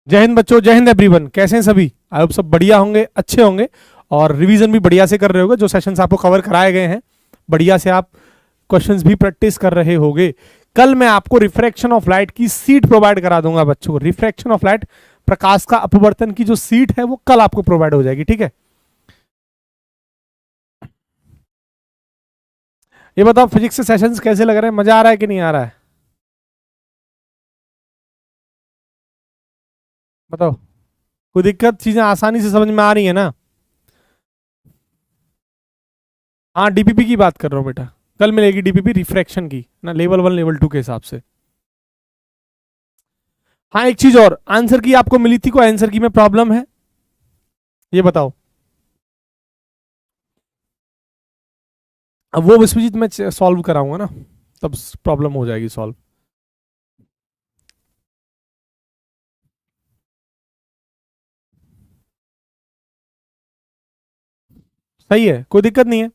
जय हिंद बच्चों, जय हिंद एवरीवन। कैसे हैं सभी? आई होप सब बढ़िया होंगे, अच्छे होंगे और रिवीजन भी बढ़िया से कर रहे होंगे। जो सेशंस आपको कवर कराए गए हैं बढ़िया से आप क्वेश्चंस भी प्रैक्टिस कर रहे होंगे। कल मैं आपको रिफ्रैक्शन ऑफ लाइट की सीट प्रोवाइड करा दूंगा बच्चों को। रिफ्रैक्शन ऑफ लाइट, प्रकाश का अपवर्तन की जो सीट है वो कल आपको प्रोवाइड हो जाएगी, ठीक है। ये बताओ फिजिक्स के सेशंस कैसे लग रहे हैं? मजा आ रहा है कि नहीं आ रहा है? बताओ, कोई दिक्कत? चीजें आसानी से समझ में आ रही है ना? हाँ, डीपीपी की बात कर रहा हूँ बेटा। कल मिलेगी डीपीपी रिफ्रैक्शन की ना, लेवल 1 लेवल 2 के हिसाब से। हाँ, एक चीज और, आंसर की आपको मिली थी, कोई आंसर की में प्रॉब्लम है? ये बताओ। अब वो विश्वजीत मैं सॉल्व कराऊंगा ना, तब प्रॉब्लम हो जाएगी सॉल्व। सही है, कोई दिक्कत नहीं है।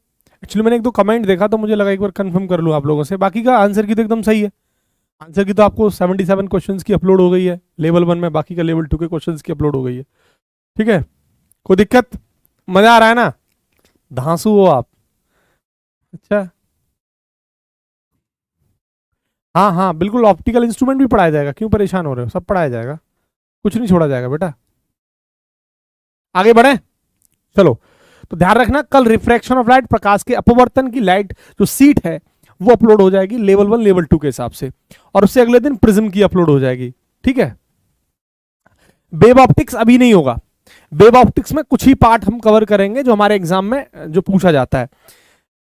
एक्चुअली मैंने एक दो कमेंट देखा तो मुझे लगा एक बार कंफर्म कर लूँ आप लोगों से। बाकी का आंसर की तो एकदम सही है। आंसर की तो आपको 77 क्वेश्चंस की अपलोड हो गई है लेवल 1 में, बाकी का लेवल 2 के क्वेश्चंस की अपलोड हो गई है, ठीक है। कोई दिक्कत? मजा आ रहा है ना? धांसू हो आप? अच्छा, हाँ हाँ बिल्कुल, ऑप्टिकल इंस्ट्रूमेंट भी पढ़ाया जाएगा, क्यों परेशान हो रहे हो? सब पढ़ाया जाएगा, कुछ नहीं छोड़ा जाएगा बेटा। आगे बढ़े, चलो। तो ध्यान रखना, कल रिफ्रैक्शन ऑफ लाइट, प्रकाश के अपवर्तन की लाइट जो सीट है वो अपलोड हो जाएगी लेवल 1 लेवल 2 के हिसाब से, और उससे अगले दिन प्रिज्म की अपलोड हो जाएगी, ठीक है। वेव ऑप्टिक्स अभी नहीं होगा। वेव ऑप्टिक्स में कुछ ही पार्ट हम कवर करेंगे जो हमारे एग्जाम में जो पूछा जाता है।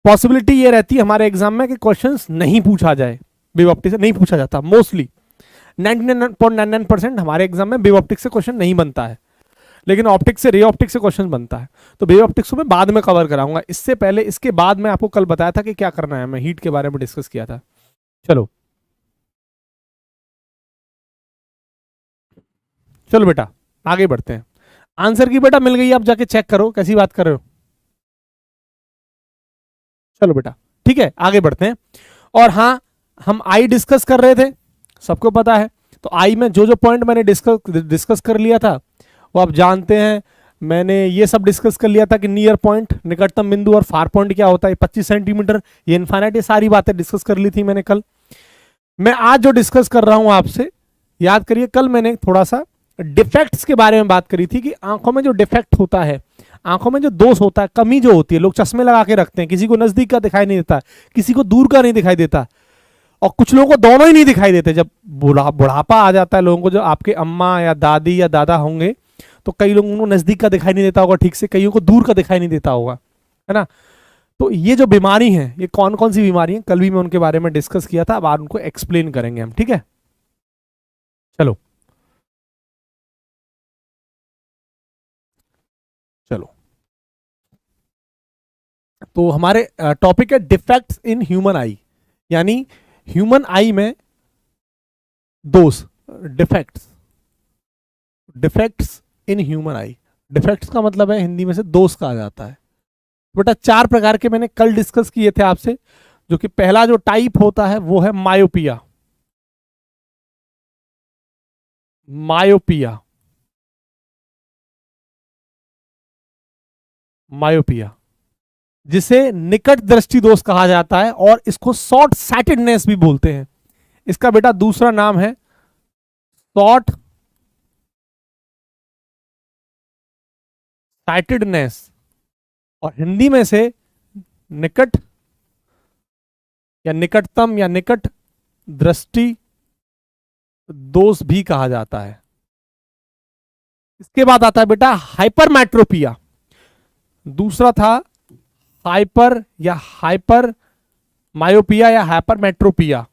पॉसिबिलिटी ये रहती है हमारे एग्जाम में कि क्वेश्चंस नहीं पूछा जाए, वेव ऑप्टिक्स से नहीं पूछा जाता मोस्टली। 99.99% हमारे एग्जाम में वेव ऑप्टिक्स से क्वेश्चन नहीं बनता है, लेकिन ऑप्टिक्स से, रे ऑप्टिक्स से क्वेश्चन बनता है। तो वेव ऑप्टिक्स को मैं बाद में कवर कराऊंगा, इससे पहले, इसके बाद मैं आपको कल बताया था कि क्या करना है, मैं हीट के बारे में डिस्कस किया था। चलो चलो बेटा, आगे बढ़ते हैं। आंसर की बेटा मिल गई, आप जाके चेक करो, कैसी बात कर रहे हो। चलो बेटा, ठीक है, आगे बढ़ते हैं। और हाँ, हम आई डिस्कस कर रहे थे, सबको पता है। तो आई में जो जो पॉइंट मैंने डिस्कस कर लिया था वो आप जानते हैं। मैंने ये सब डिस्कस कर लिया था कि नियर पॉइंट, निकटतम बिंदु, और फार पॉइंट क्या होता है, 25 सेंटीमीटर, ये इनफाइनाइट, ये सारी बातें डिस्कस कर ली थी मैंने कल। मैं आज जो डिस्कस कर रहा हूं आपसे, याद करिए, कल मैंने थोड़ा सा डिफेक्ट्स के बारे में बात करी थी कि आंखों में जो डिफेक्ट होता है, आंखों में जो दोष होता है, कमी जो होती है, लोग चश्मे लगा के रखते हैं, किसी को नजदीक का दिखाई नहीं देता, किसी को दूर का नहीं दिखाई देता, और कुछ लोगों को दोनों ही नहीं दिखाई देते। जब बुढ़ापा आ जाता है लोगों को, जो आपके अम्मा या दादी या दादा होंगे, तो कई लोगों को नजदीक का दिखाई नहीं देता होगा ठीक से, कईयों को दूर का दिखाई नहीं देता होगा, है ना। तो ये जो बीमारी है, ये कौन कौन सी बीमारी है, कल भी मैं उनके बारे में डिस्कस किया था, अब आज उनको एक्सप्लेन करेंगे हम, ठीक है। चलो चलो, तो हमारे टॉपिक है डिफेक्ट्स इन ह्यूमन आई, यानी ह्यूमन आई में दोष, defects. Defects in human I, defects का मतलब है हिंदी में से दोष कहा जाता है बेटा। 4 प्रकार के मैंने कल डिस्कस किए थे आपसे, जो कि पहला जो टाइप होता है वो है मायोपिया। मायोपिया, मायोपिया जिसे निकट दृष्टि दोष कहा जाता है, और इसको शॉर्ट साइटेडनेस भी बोलते हैं। इसका बेटा दूसरा नाम है शॉर्ट साइटेडनेस, और हिंदी में से निकट या निकटतम या निकट दृष्टि दोष भी कहा जाता है। इसके बाद आता है बेटा हाइपरमेट्रोपिया। दूसरा था हाइपर या हाइपर मायोपिया या हाइपरमेट्रोपिया।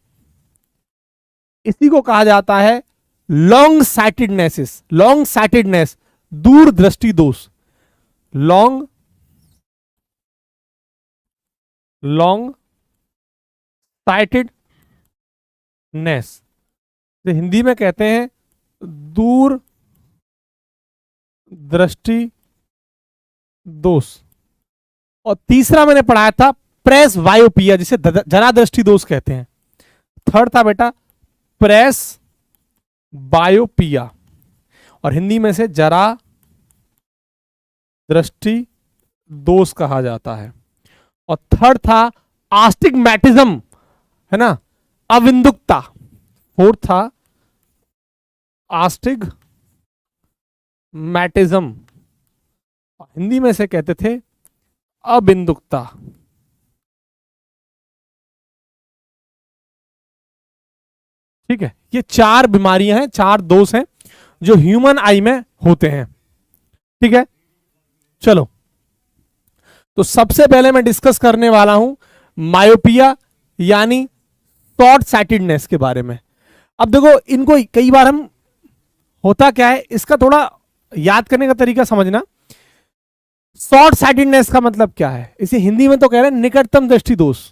इसी को कहा जाता है लॉन्ग साइटेडनेस, लॉन्ग साइटेडनेस, दूर दृष्टि दोष। लॉन्ग साइटेडनेस, हिंदी में कहते हैं दूर दृष्टि दोष। और तीसरा मैंने पढ़ाया था प्रेस वायोपिया, जिसे जरा दृष्टि दोष कहते हैं। थर्ड था बेटा प्रेस बायोपिया, और हिंदी में से जरा दृष्टि दोष कहा जाता है। और थर्ड था आस्टिग्मैटिज्म, है ना, अविंदुकता। फोर्थ था आस्टिग्मैटिज्म, हिंदी में से कहते थे अबिंदुकता। ठीक है, ये चार बीमारियां हैं, चार दोष हैं जो ह्यूमन आई में होते हैं। ठीक है, चलो, तो सबसे पहले मैं डिस्कस करने वाला हूं मायोपिया यानी शॉर्ट साइटेडनेस के बारे में। अब देखो, इनको कई बार हम, होता क्या है, इसका थोड़ा याद करने का तरीका समझना। शॉर्ट साइटेडनेस का मतलब क्या है, इसे हिंदी में तो कह रहे हैं निकटतम दृष्टि दोष।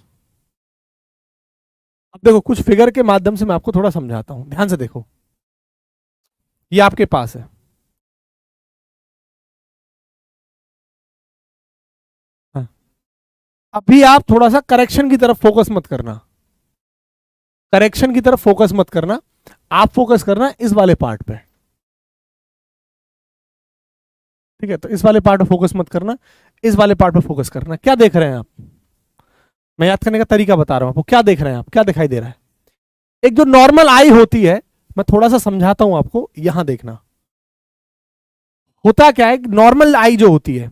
अब देखो, कुछ फिगर के माध्यम से मैं आपको थोड़ा समझाता हूं, ध्यान से देखो। ये आपके पास है, हाँ। अभी आप थोड़ा सा करेक्शन की तरफ फोकस मत करना, करेक्शन की तरफ फोकस मत करना, आप फोकस करना इस वाले पार्ट पे। ठीक है, तो इस वाले पार्ट पे फोकस मत करना, इस वाले पार्ट पे फोकस करना। क्या देख रहे हैं आप, मैं याद करने का तरीका बता रहा हूं आपको। क्या देख रहे हैं आप, क्या दिखाई दे रहा है? एक जो नॉर्मल आई होती है, मैं थोड़ा सा समझाता हूं आपको, यहां देखना। होता क्या है, नॉर्मल आई जो होती है,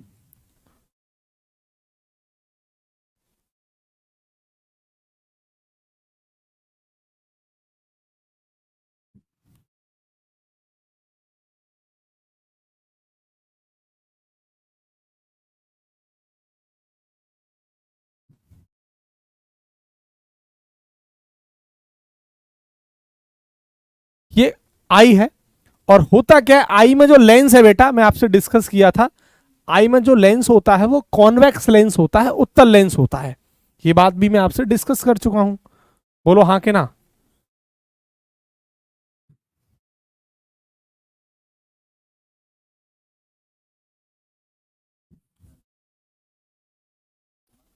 ये आई है। और होता क्या है, आई में जो लेंस है बेटा, मैं आपसे डिस्कस किया था, आई में जो लेंस होता है वो कॉन्वेक्स लेंस होता है, उत्तल लेंस होता है। ये बात भी मैं आपसे डिस्कस कर चुका हूं, बोलो हाँ के ना।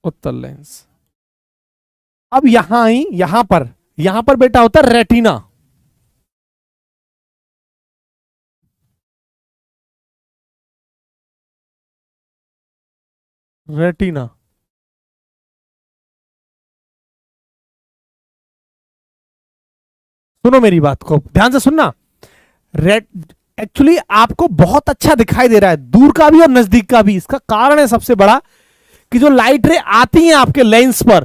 उत्तल लेंस। अब यहां आई, यहां पर बेटा होता है रेटिना। रेटिना, सुनो मेरी बात को ध्यान से सुनना। रेट एक्चुअली आपको बहुत अच्छा दिखाई दे रहा है, दूर का भी और नजदीक का भी। इसका कारण है सबसे बड़ा कि जो लाइट रे आती हैं आपके लेंस पर,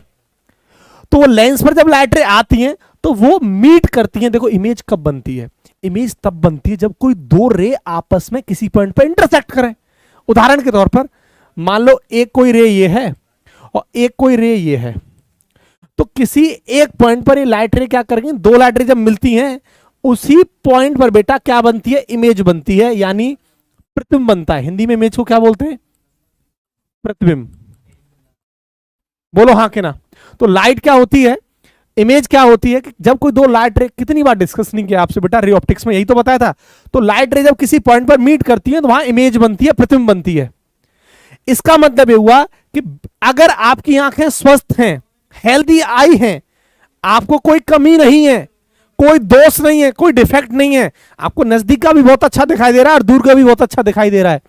तो वो लेंस पर जब लाइट रे आती हैं तो वो मीट करती हैं। देखो, इमेज कब बनती है, इमेज तब बनती है जब कोई दो रे आपस में किसी पॉइंट पर इंटरसेक्ट करें। उदाहरण के तौर पर मान लो एक कोई रे ये है और एक कोई रे ये है, तो किसी एक पॉइंट पर ये लाइट रे क्या करेंगे, दो लाइट रे जब मिलती हैं उसी पॉइंट पर बेटा क्या बनती है, इमेज बनती है, यानी प्रतिबिंब बनता है। हिंदी में इमेज को क्या बोलते हैं, प्रतिबिंब। बोलो हाँ के ना। तो लाइट क्या होती है, इमेज क्या होती है कि जब कोई दो लाइट रे, कितनी बार डिस्कस नहीं किया आपसे बेटा, रे ऑप्टिक्स में यही तो बताया था। तो लाइट रे जब किसी पॉइंट पर मीट करती है तो वहां इमेज बनती है, प्रतिबिंब बनती है। इसका मतलब यह हुआ कि अगर आपकी आंखें स्वस्थ हैं, हेल्दी आई हैं, आपको कोई कमी नहीं है, कोई दोष नहीं है, कोई डिफेक्ट नहीं है, आपको नजदीक का भी बहुत अच्छा दिखाई दे रहा है और दूर का भी बहुत अच्छा दिखाई दे रहा है,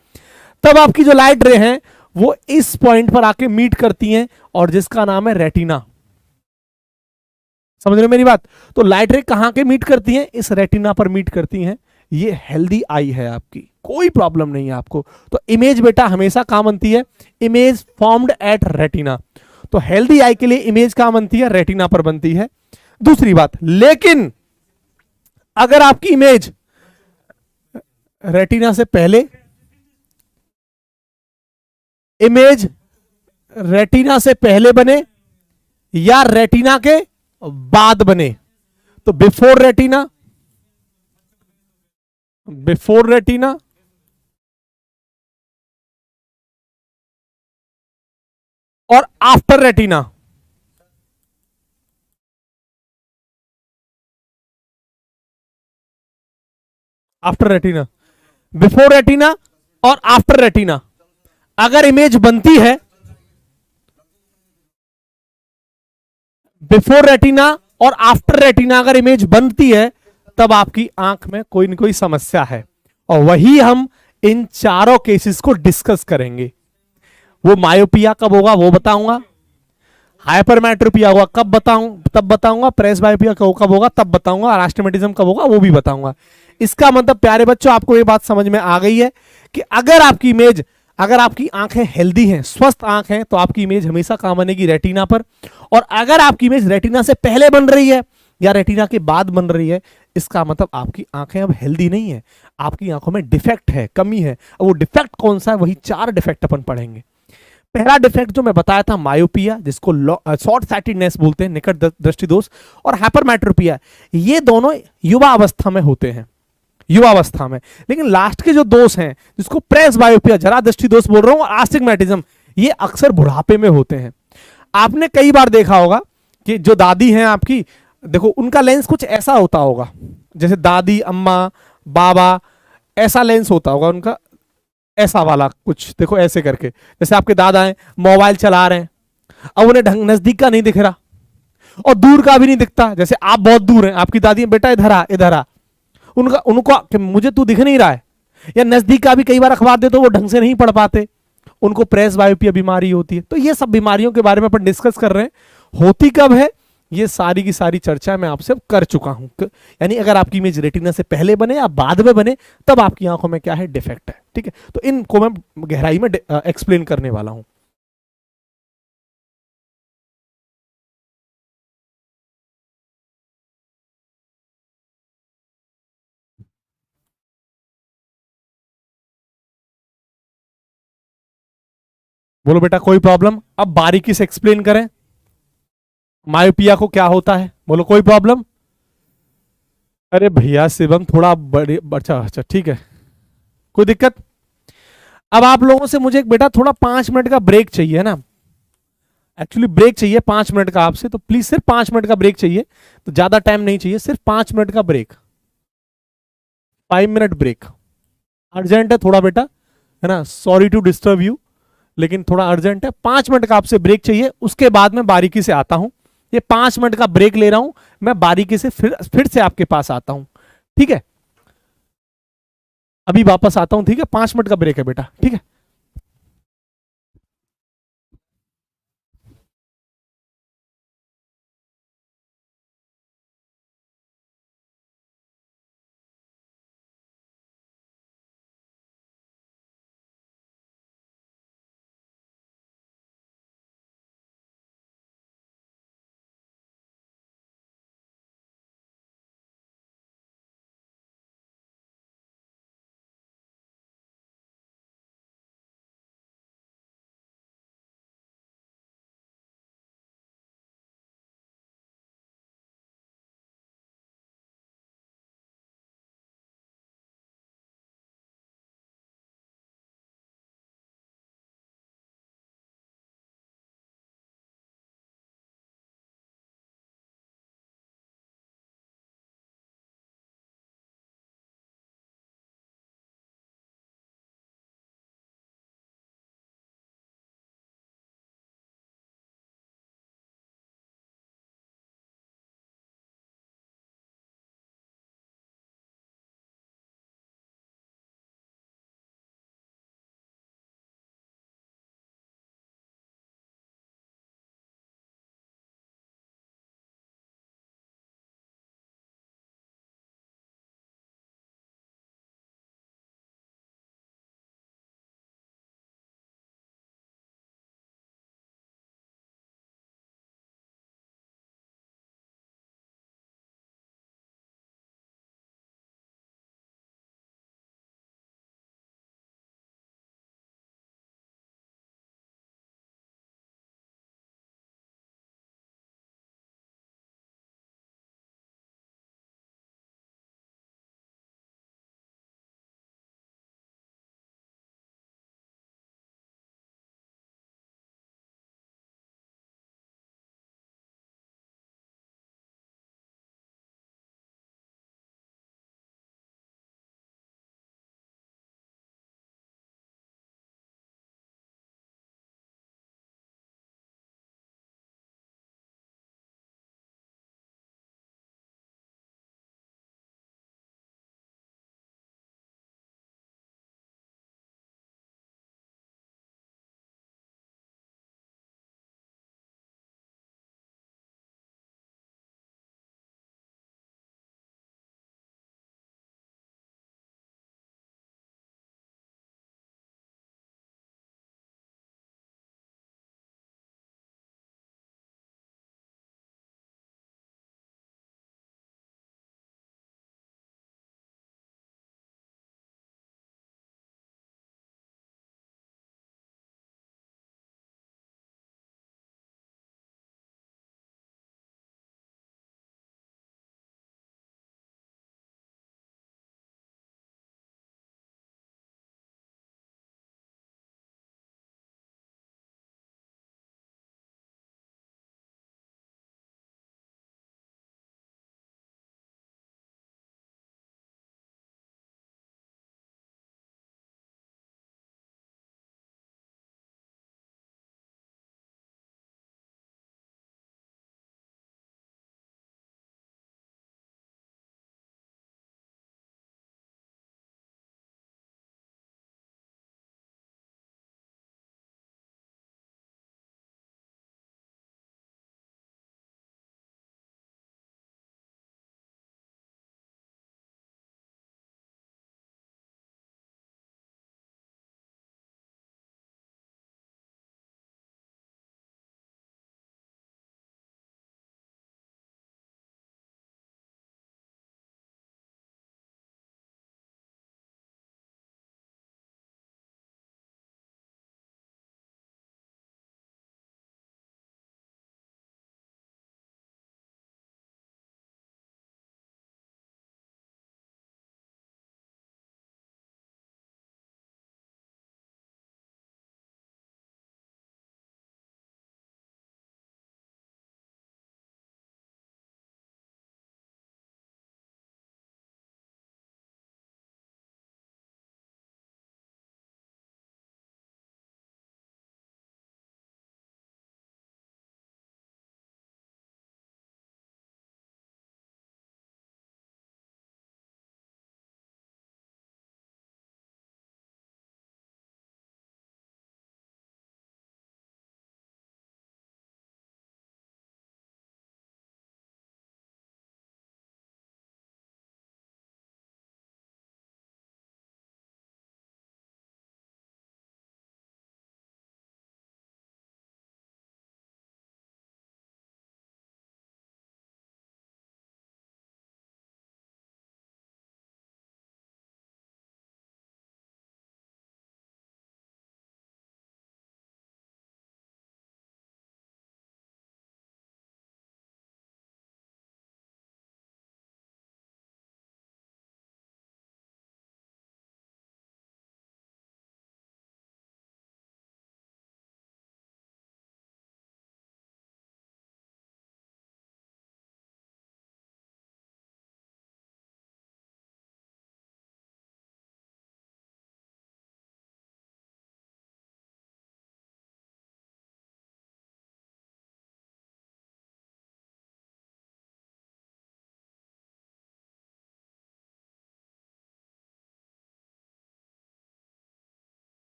तब आपकी जो लाइट रे हैं वो इस पॉइंट पर आके मीट करती हैं और जिसका नाम है रेटिना। समझ रहे हो मेरी बात? तो लाइट रे कहां के मीट करती हैं, इस रेटिना पर मीट करती हैं। ये हेल्दी आई है आपकी, कोई प्रॉब्लम नहीं है आपको। तो इमेज बेटा हमेशा कहां बनती है, इमेज फॉर्म्ड एट रेटिना। तो हेल्दी आई के लिए इमेज कहां बनती है, रेटिना पर बनती है। दूसरी बात, लेकिन अगर आपकी इमेज रेटिना से पहले, इमेज रेटिना से पहले बने या रेटिना के बाद बने, तो बिफोर रेटिना, बिफोर रेटिना और after retina. After retina, before retina और आफ्टर रेटिना अगर इमेज बनती है, बिफोर रेटिना और आफ्टर रेटिना अगर इमेज बनती है, तब आपकी आंख में कोई न कोई समस्या है। और वही हम इन चारों केसेस को डिस्कस करेंगे। वो मायोपिया कब होगा वो बताऊंगा, हाइपरमेट्रोपिया होगा कब बताऊं तब बताऊंगा, प्रेसबायोपिया कब होगा तब बताऊंगा, और एस्टिग्मेटिज्म कब होगा वो भी बताऊंगा। इसका मतलब प्यारे बच्चों आपको ये बात समझ में आ गई है कि अगर आपकी इमेज, अगर आपकी आंखें हेल्दी हैं, स्वस्थ आंख हैं, तो आपकी इमेज हमेशा काम बनेगी रेटिना पर। और अगर आपकी इमेज रेटिना से पहले बन रही है या रेटिना के बाद बन रही है, इसका मतलब आपकी आंखें अब हेल्दी नहीं है, आपकी आंखों में डिफेक्ट है, कमी है। और वो डिफेक्ट कौन सा है, वही 4 डिफेक्ट अपन पढ़ेंगे। पहला डिफेक्ट जो मैं बताया था मायोपिया, जिसको शॉर्ट साइटेडनेस बोलते हैं, निकट दृष्टि दोष, और हाइपरमेट्रोपिया, ये दोनों युवा अवस्था में होते हैं, युवा अवस्था में। लेकिन लास्ट के जो दोष हैं, जिसको प्रेस बायोपिया, जरा दृष्टि दोष बोल रहा हूं, और आस्टिग्मेटिज्म, ये अक्सर बुढ़ापे में होते हैं। आपने कई बार देखा होगा कि जो दादी हैं आपकी, देखो उनका लेंस कुछ ऐसा होता होगा, जैसे दादी, अम्मा, बाबा, ऐसा लेंस होता होगा उनका, ऐसा वाला कुछ, देखो ऐसे करके। जैसे आपके दादा हैं, मोबाइल चला रहे हैं, अब उन्हें ढंग नजदीक का नहीं दिख रहा और दूर का भी नहीं दिखता। जैसे आप बहुत दूर हैं, आपकी दादी बेटा इधर आ इधर आ, उनका उनको कि मुझे तू दिख नहीं रहा है। या नजदीक का भी कई बार अखबार दे तो वो ढंग से नहीं पढ़ पाते, उनको प्रेस बायोपिया बीमारी होती है। तो ये सब बीमारियों के बारे में अपन डिस्कस कर रहे हैं। होती कब है, ये सारी की सारी चर्चा मैं आपसे कर चुका हूं। यानी अगर आपकी इमेज रेटिना से पहले बने या बाद में बने, तब आपकी आंखों में क्या है, डिफेक्ट है। ठीक है, तो इनको मैं गहराई में एक्सप्लेन करने वाला हूं। बोलो बेटा कोई प्रॉब्लम, अब बारीकी से एक्सप्लेन करें मायोपिया को क्या होता है, बोलो कोई प्रॉब्लम। अरे भैया शिवम थोड़ा बड़े, अच्छा अच्छा ठीक है, कोई दिक्कत। अब आप लोगों से मुझे एक बेटा थोड़ा 5 मिनट का ब्रेक चाहिए ना, एक्चुअली ब्रेक चाहिए 5 मिनट का आपसे, तो प्लीज सिर्फ 5 मिनट का ब्रेक चाहिए, तो ज्यादा टाइम नहीं चाहिए, सिर्फ 5 मिनट का ब्रेक, 5 मिनट ब्रेक। अर्जेंट है थोड़ा बेटा, है ना, सॉरी टू डिस्टर्ब यू, लेकिन थोड़ा अर्जेंट है। 5 मिनट का आपसे ब्रेक चाहिए, उसके बाद मैं बारीकी से आता हूं। ये 5 मिनट का ब्रेक ले रहा हूं, मैं बारीकी से फिर से आपके पास आता हूं। ठीक है, अभी वापस आता हूं, ठीक है, 5 मिनट का ब्रेक है बेटा, ठीक है।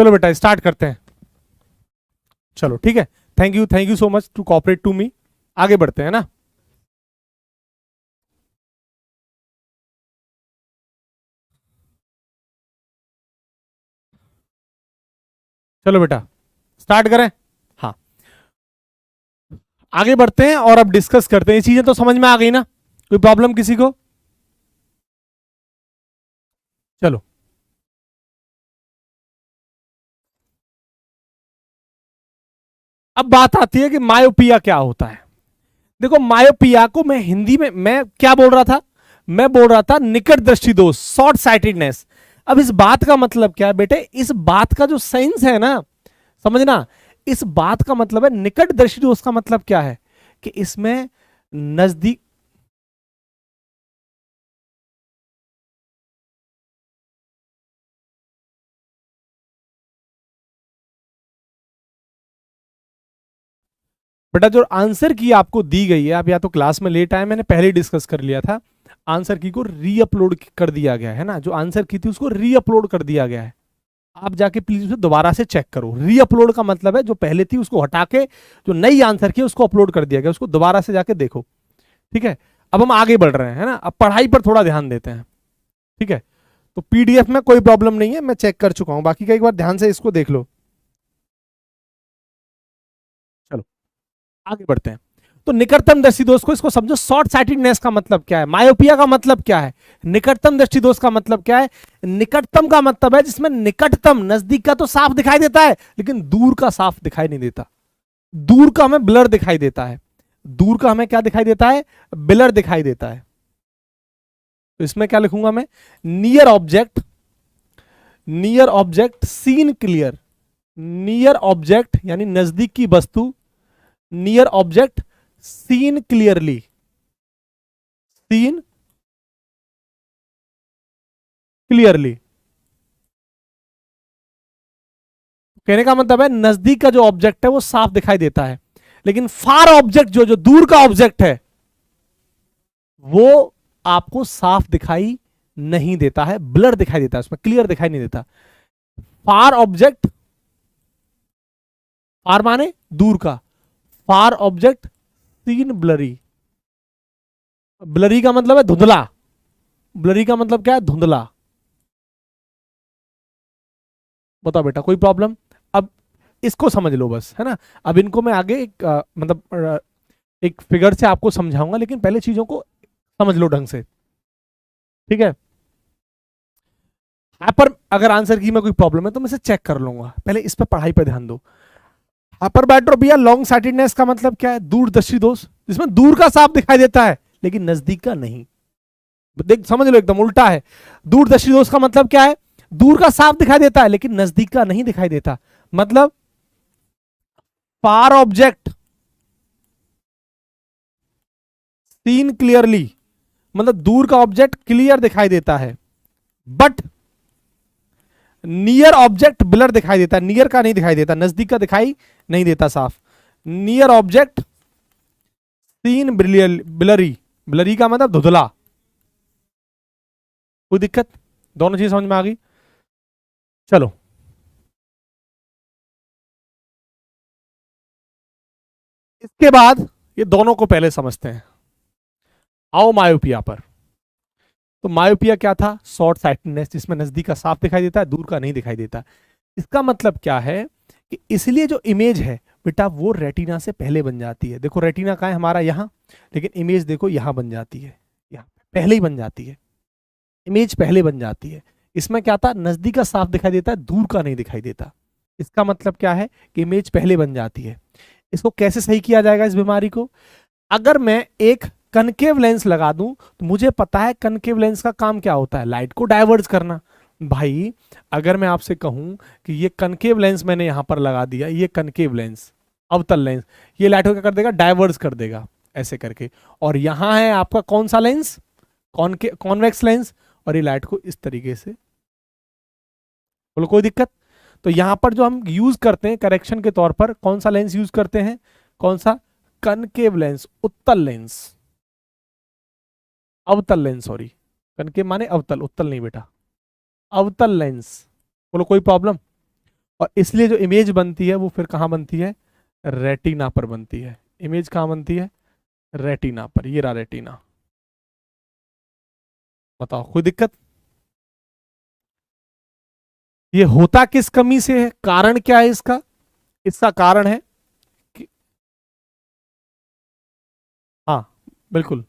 चलो बेटा स्टार्ट करते हैं। चलो ठीक है, thank you so much to cooperate to me. आगे बढ़ते हैं ना। चलो बेटा स्टार्ट करें। हाँ, आगे बढ़ते हैं और अब डिस्कस करते हैं। ये चीजें तो समझ में आ गई ना, कोई प्रॉब्लम किसी को? चलो अब बात आती है कि मायोपिया क्या होता है। देखो मायोपिया को मैं हिंदी में मैं क्या बोल रहा था, मैं बोल रहा था निकट दृष्टि दोष, शॉर्ट साइटेडनेस। अब इस बात का मतलब क्या है बेटे, इस बात का जो साइंस है ना, समझना, इस बात का मतलब है निकट दृष्टि दोष का मतलब क्या है कि इसमें नजदीक, बेटा जो आंसर की आपको दी गई है, आप या तो क्लास में लेट आए, मैंने पहले ही डिस्कस कर लिया था, आंसर की को रीअपलोड कर दिया गया है ना, जो आंसर की थी उसको रीअपलोड कर दिया गया है। आप जाके प्लीज उसे दोबारा से चेक करो। रीअपलोड का मतलब है जो पहले थी उसको हटा के जो नई आंसर की उसको अपलोड कर दिया गया, उसको दोबारा से जाके देखो। ठीक है, अब हम आगे बढ़ रहे हैं ना, अब पढ़ाई पर थोड़ा ध्यान देते हैं। ठीक है, तो पीडीएफ में कोई प्रॉब्लम नहीं है, मैं चेक कर चुका हूं, बाकी का एक बार ध्यान से इसको देख लो। चलो आगे बढ़ते हैं। तो निकटतम दृष्टि दोष को इसको समझो, शॉर्ट साइटेडनेस का मतलब क्या है, मायोपिया का मतलब क्या है, निकटतम दृष्टि दोष का मतलब क्या है। निकटतम का मतलब है जिसमें निकटतम, नजदीक का तो साफ दिखाई देता है लेकिन दूर का साफ दिखाई नहीं देता। दूर का हमें ब्लर दिखाई देता है, दूर का हमें क्या दिखाई देता है, ब्लर दिखाई देता है। तो इसमें क्या लिखूंगा मैं, near object, near object seen clear, near object यानी नजदीक की वस्तु, near object seen clearly, seen clearly. कहने का मतलब है नजदीक का जो ऑब्जेक्ट है वो साफ दिखाई देता है, लेकिन फार ऑब्जेक्ट जो जो दूर का ऑब्जेक्ट है वो आपको साफ दिखाई नहीं देता है, ब्लर दिखाई देता है, उसमें क्लियर दिखाई नहीं देता। फार ऑब्जेक्ट, फार माने दूर का, फार ऑब्जेक्ट सीन ब्लरी, ब्लरी का मतलब है धुंधला, ब्लरी का मतलब क्या है, धुंधला। बताओ बेटा कोई प्रॉब्लम? अब इसको समझ लो बस, है ना। अब इनको मैं आगे एक एक फिगर से आपको समझाऊंगा, लेकिन पहले चीजों को समझ लो ढंग से। ठीक है, यहाँ पर अगर आंसर की में कोई प्रॉब्लम है तो मैं इसे चेक कर लूंगा, पहले इस पर पढ़ाई पर ध्यान दो। हाइपरबाइट्रोपिया लॉन्ग साइटेडनेस का मतलब क्या है, दूरदर्शी दोष, जिसमें दूर का साफ दिखाई देता है लेकिन नजदीक का नहीं। देख समझ लो एकदम उल्टा है। दूरदर्शी दोष का मतलब क्या है, दूर का साफ दिखाई देता है लेकिन नजदीक का नहीं दिखाई देता। मतलब फार ऑब्जेक्ट सीन क्लियरली, मतलब दूर का ऑब्जेक्ट क्लियर दिखाई देता है, बट नियर ऑब्जेक्ट ब्लर दिखाई देता है, नियर का नहीं दिखाई देता, नजदीक का दिखाई नहीं देता साफ। Near object seen blurry, blurry का मतलब धुधला। कोई दिक्कत? दोनों चीज समझ में आ गई? चलो इसके बाद ये दोनों को पहले समझते हैं। आओ मायोपिया पर। तो मायोपिया क्या था, शॉर्ट साइटेडनेस, जिसमें नजदीक का साफ दिखाई देता है, दूर का नहीं दिखाई देता। इसका मतलब क्या है कि इसलिए जो इमेज है बेटा वो रेटिना से पहले बन जाती है। देखो रेटिना कहाँ है हमारा, यहाँ, लेकिन इमेज देखो यहाँ बन जाती है, यहाँ पहले ही बन जाती है, इमेज पहले बन जाती है। इसमें क्या था, नजदीक का साफ दिखाई देता है, दूर का नहीं दिखाई देता। इसका मतलब क्या है कि इमेज पहले बन जाती है। इसको कैसे सही किया जाएगा इस बीमारी को, अगर मैं एक कनकेव लेंस लगा दूं तो मुझे पता है कनकेव लेंस का काम क्या होता है, लाइट को डाइवर्ज करना। भाई अगर मैं आपसे कहूं कि ये कनकेव लेंस मैंने यहां पर लगा दिया, ये कनकेव लेंस, अवतल लेंस, ये लाइट को क्या कर देगा, डाइवर्ज कर देगा ऐसे करके। और यहां है आपका कौन सा लेंस, कॉन्वेक्स लेंस, और ये लाइट को इस तरीके से, बोलो कोई दिक्कत? तो यहां पर जो हम यूज करते हैं करेक्शन के तौर पर कौन सा लेंस यूज करते हैं, कौन सा, कनकेव लेंस, उत्तल लेंस, अवतल लेंस, सॉरी, कनकेव माने अवतल, उत्तल नहीं बेटा, अवतल लेंस। बोलो कोई प्रॉब्लम? और इसलिए जो इमेज बनती है वो फिर कहाँ बनती है, रेटिना पर बनती है। इमेज कहाँ बनती है, रेटिना पर। ये रहा रेटिना। बताओ कोई दिक्कत? ये होता किस कमी से है, कारण क्या है इसका? इसका कारण है कि, हाँ बिल्कुल,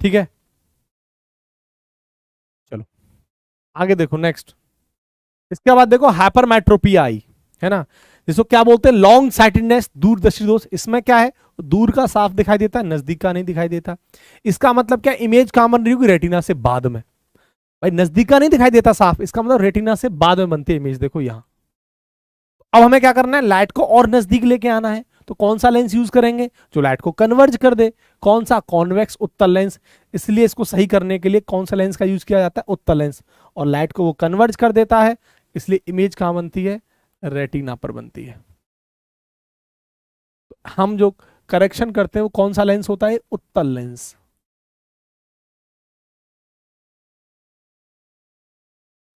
ठीक है। चलो आगे देखो नेक्स्ट। इसके बाद देखो हाइपरमेट्रोपिया आई, है ना, जिसको क्या बोलते हैं, लॉन्ग साइटेडनेस, दूरदृष्टि दोष। इसमें क्या है, दूर का साफ दिखाई देता है, नजदीक का नहीं दिखाई देता। इसका मतलब क्या, इमेज कहां बन रही होगी, रेटिना से बाद में। भाई नजदीक का नहीं दिखाई देता साफ, इसका मतलब रेटिना से बाद में बनती है इमेज। देखो यहां, अब हमें क्या करना है, लाइट को और नजदीक लेके आना है। तो कौन सा लेंस यूज करेंगे, जो लाइट को कन्वर्ज कर दे। कौन सा, कॉन्वेक्स उत्तल लेंस। इसलिए इसको सही करने के लिए कौन सा लेंस का यूज किया जाता है, उत्तल लेंस। और लाइट को वो कन्वर्ज कर देता है, इसलिए इमेज कहां बनती है, रेटिना पर बनती है। हम जो करेक्शन करते हैं वो कौन सा लेंस होता है, उत्तल लेंस।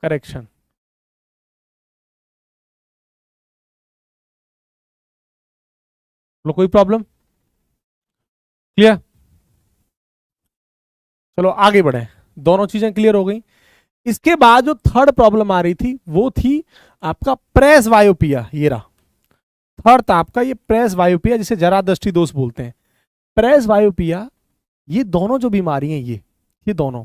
करेक्शन, कोई प्रॉब्लम, क्लियर? चलो आगे बढ़े, दोनों चीजें क्लियर हो गई। इसके बाद जो थर्ड प्रॉब्लम आ रही थी वो थी आपका प्रेस वायोपिया। ये रहा थर्ड था आपका, ये प्रेस वायोपिया, जिसे जरा दृष्टि दोष बोलते हैं। प्रेस वायोपिया, ये दोनों जो बीमारी हैं, ये दोनों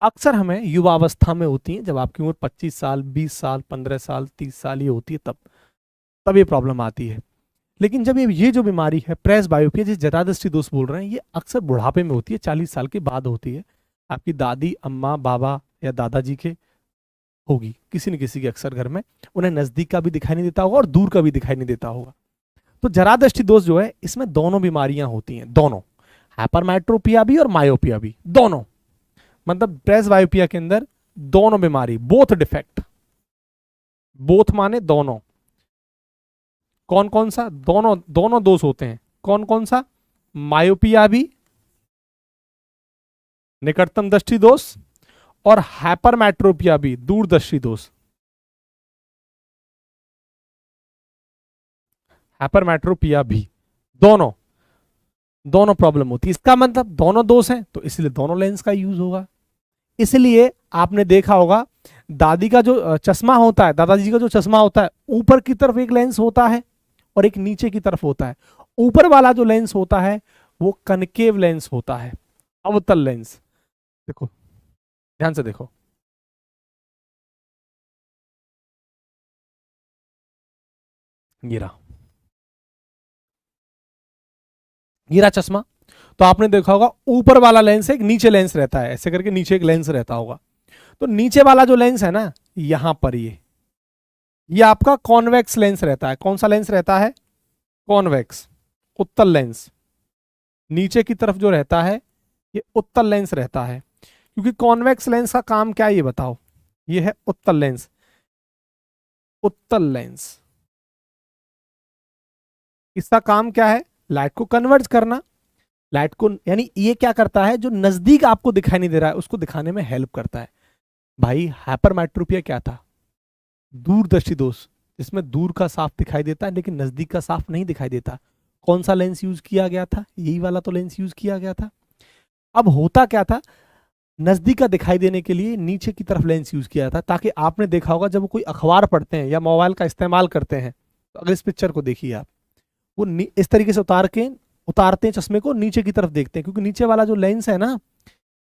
अक्सर हमें युवावस्था में होती हैं, जब आपकी उम्र 25 साल, 20 साल, 15 साल, 30 साल ये होती है, तब ये प्रॉब्लम आती है। लेकिन जब ये जो बीमारी है प्रेस बायोपिया, जिस जरा दृष्टि दोष बोल रहे हैं, ये अक्सर बुढ़ापे में होती है, 40 साल के बाद होती है। आपकी दादी, अम्मा, बाबा या दादाजी के होगी, किसी न किसी के अक्सर घर में। उन्हें नजदीक का भी दिखाई नहीं देता होगा और दूर का भी दिखाई नहीं देता होगा। तो जरा दृष्टि दोष जो है, इसमें दोनों बीमारियां होती हैं, दोनों, हाइपरमेट्रोपिया भी और मायोपिया भी, दोनों। मतलब प्रेस बायोपिया के अंदर दोनों बीमारी, बोथ डिफेक्ट, बोथ माने दोनों। कौन कौन सा, दोनों दोनों दोष होते हैं। कौन कौन सा, मायोपिया भी, निकटतम दृष्टि दोष, और हाइपरमेट्रोपिया भी, दूरदर्शी दोष। हाइपरमेट्रोपिया भी, दोनों दोनों प्रॉब्लम होती है। इसका मतलब दोनों दोष हैं, तो इसलिए दोनों लेंस का यूज होगा। इसलिए आपने देखा होगा, दादी का जो चश्मा होता है, दादाजी का जो चश्मा होता है, ऊपर की तरफ एक लेंस होता है और एक नीचे की तरफ होता है। ऊपर वाला जो लेंस होता है वो कनकेव लेंस होता है, अवतल लेंस। देखो ध्यान से देखो, ये रहा चश्मा। तो आपने देखा होगा ऊपर वाला लेंस है, एक नीचे लेंस रहता है, ऐसे करके नीचे एक लेंस रहता होगा। तो नीचे वाला जो लेंस है ना, यहां पर ये आपका कॉन्वेक्स लेंस रहता है। कौन सा लेंस रहता है, कॉन्वेक्स, उत्तल लेंस। नीचे की तरफ जो रहता है ये उत्तल लेंस रहता है। क्योंकि कॉन्वेक्स लेंस का काम क्या है ये बताओ, ये है उत्तल लेंस। उत्तल लेंस, इसका काम क्या है, लाइट को कन्वर्ट करना। लाइट को, यानी ये क्या करता है, जो नजदीक आपको दिखाई नहीं दे रहा है उसको दिखाने में हेल्प करता है। भाई हाइपरमेट्रोपिया क्या था, दूरदृष्टि दोष, जिसमें दूर का साफ दिखाई देता है लेकिन नजदीक का साफ नहीं दिखाई देता। कौन सा लेंस यूज किया गया था, यही वाला तो लेंस यूज किया गया था। अब होता क्या था, नजदीक का दिखाई देने के लिए नीचे की तरफ लेंस यूज किया था, ताकि आपने देखा होगा जब कोई अखबार पढ़ते हैं या मोबाइल का इस्तेमाल करते हैं, तो अगर इस पिक्चर को देखिए आप, वो इस तरीके से उतारते हैं चश्मे को, नीचे की तरफ देखते हैं। क्योंकि नीचे वाला जो लेंस है ना,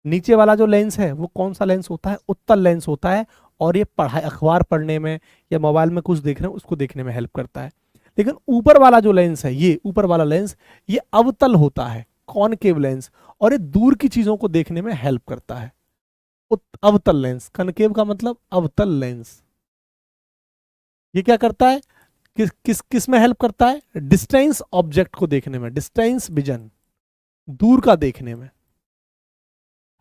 नीचे वाला जो लेंस है वो कौन सा लेंस होता है, उत्तल लेंस होता है। और ये पढ़ाई, अखबार पढ़ने में या मोबाइल में कुछ देख रहे हैं उसको देखने में हेल्प करता है। लेकिन ऊपर वाला जो लेंस है, ये ऊपर वाला लेंस, ये अवतल होता है, कॉनकेव लेंस, और ये दूर की चीजों को देखने में हेल्प करता है। अवतल लेंस, कनकेव का मतलब अवतल लेंस। ये क्या करता है, किस में हेल्प करता है, डिस्टेंस ऑब्जेक्ट को देखने में, डिस्टेंस विजन, दूर का देखने में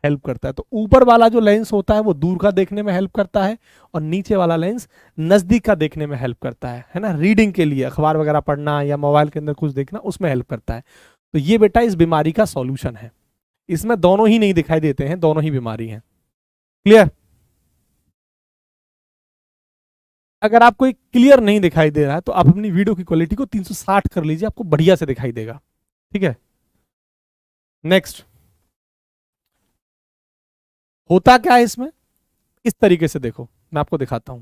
हेल्प करता है। तो ऊपर वाला जो लेंस होता है वो दूर का देखने में हेल्प करता है, और नीचे वाला लेंस नजदीक का देखने में हेल्प करता है ना, रीडिंग के लिए, अखबार वगैरह पढ़ना या मोबाइल के अंदर कुछ देखना, उसमें हेल्प करता है। तो ये बेटा इस बीमारी का सॉल्यूशन है। इसमें दोनों ही नहीं दिखाई देते हैं, दोनों ही बीमारी हैं। क्लियर? अगर आपको एक क्लियर नहीं दिखाई दे रहा है तो आप अपनी वीडियो की क्वालिटी को 360 कर लीजिए, आपको बढ़िया से दिखाई देगा। ठीक है, नेक्स्ट। होता क्या है इसमें, इस तरीके से देखो, मैं आपको दिखाता हूं।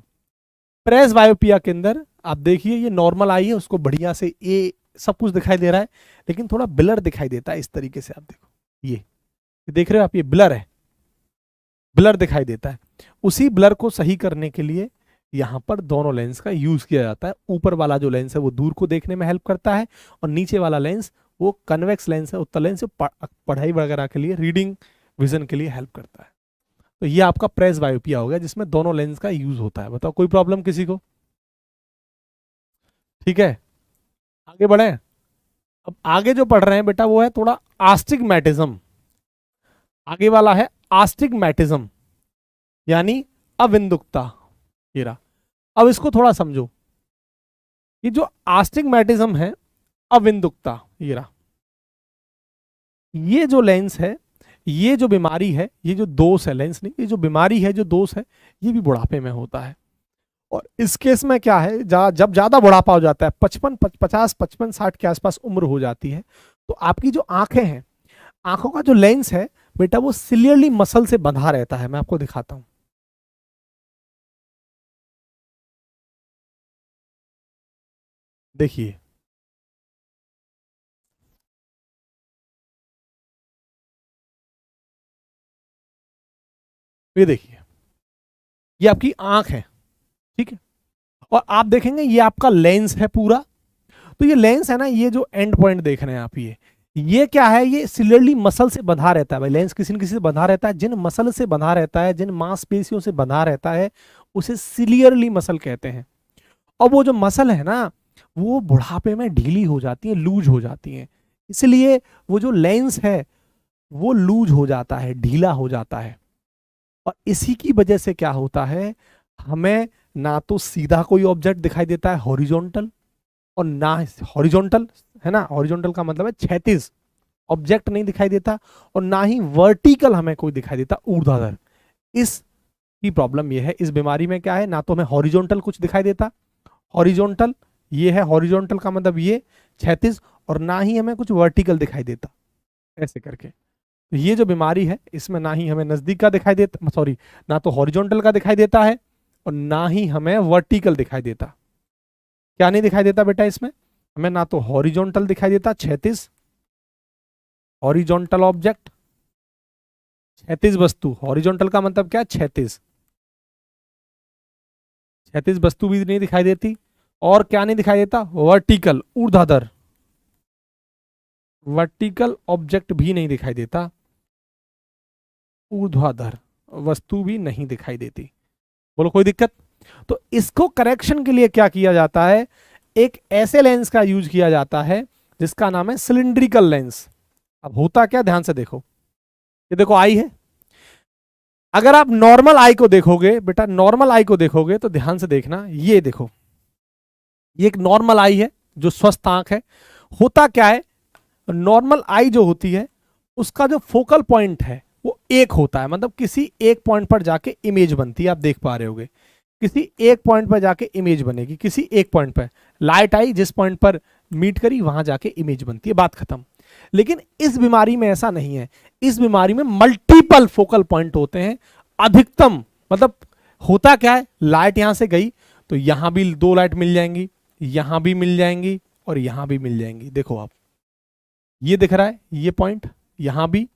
प्रेस बायोपिया के अंदर आप देखिए, ये नॉर्मल आई है, उसको बढ़िया से ये सब कुछ दिखाई दे रहा है, लेकिन थोड़ा ब्लर दिखाई देता है। इस तरीके से आप देखो, ये देख रहे हो आप, ये ब्लर है, ब्लर दिखाई देता है। उसी ब्लर को सही करने के लिए यहां पर दोनों लेंस का यूज किया जाता है। ऊपर वाला जो लेंस है वो दूर को देखने में हेल्प करता है, और नीचे वाला लेंस वो कन्वेक्स लेंस है, उत्तल लेंस, पढ़ाई वगैरह के लिए, रीडिंग विजन के लिए हेल्प करता है। तो ये आपका प्रेस बायोपिया हो गया, जिसमें दोनों लेंस का यूज होता है। बताओ कोई प्रॉब्लम किसी को? ठीक है, आगे बढ़े। अब आगे जो पढ़ रहे हैं बेटा वो है थोड़ा आस्टिग्मैटिज्म। आगे वाला है आस्टिग्मैटिज्म, यानी अविंदुकता। ये रहा। अब इसको थोड़ा समझो, ये जो आस्टिग्मैटिज्म है, अविंदुकता, ये रहा, ये जो लेंस है, ये जो बीमारी है, ये जो दोष है, लेंस नहीं, ये जो बीमारी है, जो दोष है, ये भी बुढ़ापे में होता है। और इस केस में क्या है, जब ज्यादा बुढ़ापा हो जाता है, 50, 60 के आसपास उम्र हो जाती है, तो आपकी जो आंखें हैं, आंखों का जो लेंस है बेटा, वो सिलियरली मसल से बंधा रहता है। मैं आपको दिखाता हूं, देखिए, ये देखिए, ये आपकी आंख है, ठीक है, और आप देखेंगे ये आपका लेंस है पूरा। तो ये लेंस है ना, ये जो एंड पॉइंट देख रहे हैं आप, ये क्या है, ये सिलियरली मसल से बंधा रहता है। भाई लेंस किसी न किसी से बंधा रहता है, जिन मसल से बंधा रहता है, जिन मांसपेशियों से बंधा रहता है, उसे सिलियरली मसल कहते हैं। और वो जो मसल है ना, वो बुढ़ापे में ढीली हो जाती है, लूज हो जाती है, इसलिए वो जो लेंस है वो लूज हो जाता है, ढीला हो जाता है। और इसी की वजह से क्या होता है, हमें ना तो सीधा कोई ऑब्जेक्ट दिखाई देता है हॉरिजॉन्टल, और ना हॉरिजॉन्टल है ना, हॉरिजॉन्टल का मतलब है क्षैतिज ऑब्जेक्ट नहीं दिखाई देता, और ना ही वर्टिकल हमें कोई दिखाई देता, ऊर्ध्वाधर। इस की प्रॉब्लम ये है, इस बीमारी में क्या है, ना तो हमें हॉरिजॉन्टल कुछ दिखाई देता, हॉरिजॉन्टल ये है, हॉरिजॉन्टल का मतलब ये क्षैतिज, और ना ही हमें कुछ वर्टिकल दिखाई देता, ऐसे करके। तो ये जो बीमारी है, इसमें ना ही हमें नजदीक का दिखाई देता, सॉरी, ना तो हॉरिजॉन्टल का दिखाई देता है, और ना ही हमें वर्टिकल दिखाई देता। क्या नहीं दिखाई देता बेटा इसमें, हमें ना तो हॉरिजॉन्टल दिखाई देता, क्षैतिज, हॉरिजॉन्टल ऑब्जेक्ट, क्षैतिज वस्तु, हॉरिजॉन्टल का मतलब क्या, क्षैतिज, क्षैतिज वस्तु भी नहीं दिखाई देती, और क्या नहीं दिखाई देता, वर्टिकल, ऊर्ध्वाधर, वर्टिकल ऑब्जेक्ट भी नहीं दिखाई देता, ऊर्ध्वाधर वस्तु भी नहीं दिखाई देती। बोलो कोई दिक्कत? तो इसको करेक्शन के लिए क्या किया जाता है, एक ऐसे लेंस का यूज किया जाता है जिसका नाम है सिलिंड्रिकल लेंस। अब होता क्या, ध्यान से देखो, ये देखो आई है, अगर आप नॉर्मल आई को देखोगे बेटा, नॉर्मल आई को देखोगे तो ध्यान से देखना, ये देखो, ये एक नॉर्मल आई है जो स्वस्थ आंख है। होता क्या है, नॉर्मल आई जो होती है उसका जो फोकल पॉइंट है वो एक होता है, मतलब किसी एक पॉइंट पर जाके इमेज बनती है, आप देख पा रहे होगे, किसी एक पॉइंट पर जाके इमेज बनेगी, किसी एक पॉइंट पर लाइट आई जिस पॉइंट पर मीट करी वहां जाके इमेज बनती है, बात खत्म। लेकिन इस बीमारी में ऐसा नहीं है, इस बीमारी में मल्टीपल फोकल पॉइंट होते हैं, अधिकतम, मतलब होता क्या है, लाइट यहां से गई तो यहां भी दो लाइट मिल जाएंगी, यहां भी मिल जाएंगी, और यहां भी मिल जाएंगी। देखो आप, ये दिख रहा है, ये पॉइंट, यहां भी,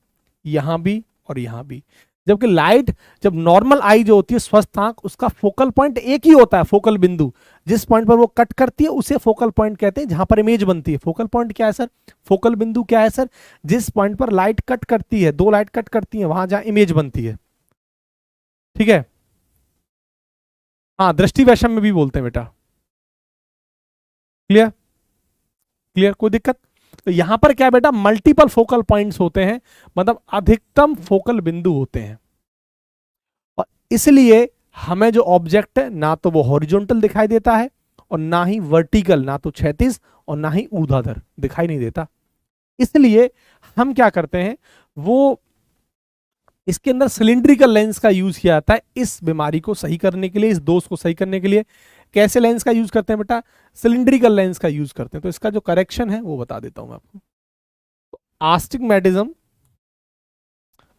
यहां भी, और यहां भी। जबकि लाइट, जब नॉर्मल आई जो होती है, स्वस्थ आंख, उसका फोकल पॉइंट एक ही होता है, फोकल बिंदु, जिस पॉइंट पर वो कट करती है उसे फोकल पॉइंट कहते हैं, जहां पर इमेज बनती है। फोकल पॉइंट क्या है सर, फोकल बिंदु क्या है सर, जिस पॉइंट पर लाइट कट करती है, दो लाइट कट करती है, वहां जहां इमेज बनती है, ठीक है। हाँ, दृष्टि वैषम्य में भी बोलते हैं बेटा। क्लियर? क्लियर, कोई दिक्कत? तो यहां पर क्या बेटा, मल्टीपल फोकल पॉइंट्स होते हैं, मतलब अधिकतम फोकल बिंदु होते हैं, और इसलिए हमें जो ऑब्जेक्ट है ना तो वो हॉरिजॉन्टल दिखाई देता है, और ना ही वर्टिकल, ना तो क्षैतिज और ना ही ऊर्ध्वाधर दिखाई नहीं देता। इसलिए हम क्या करते हैं, वो इसके अंदर सिलिंड्रिकल लेंस का यूज किया जाता है इस बीमारी को सही करने के लिए, इस दोष को सही करने के लिए। कैसे लेंस का यूज करते हैं बेटा? सिलिंड्रिकल लेंस का यूज करते हैं। तो इसका जो करेक्शन है वो बता देता हूं मैं आपको। आस्टिग्मेटिज्म,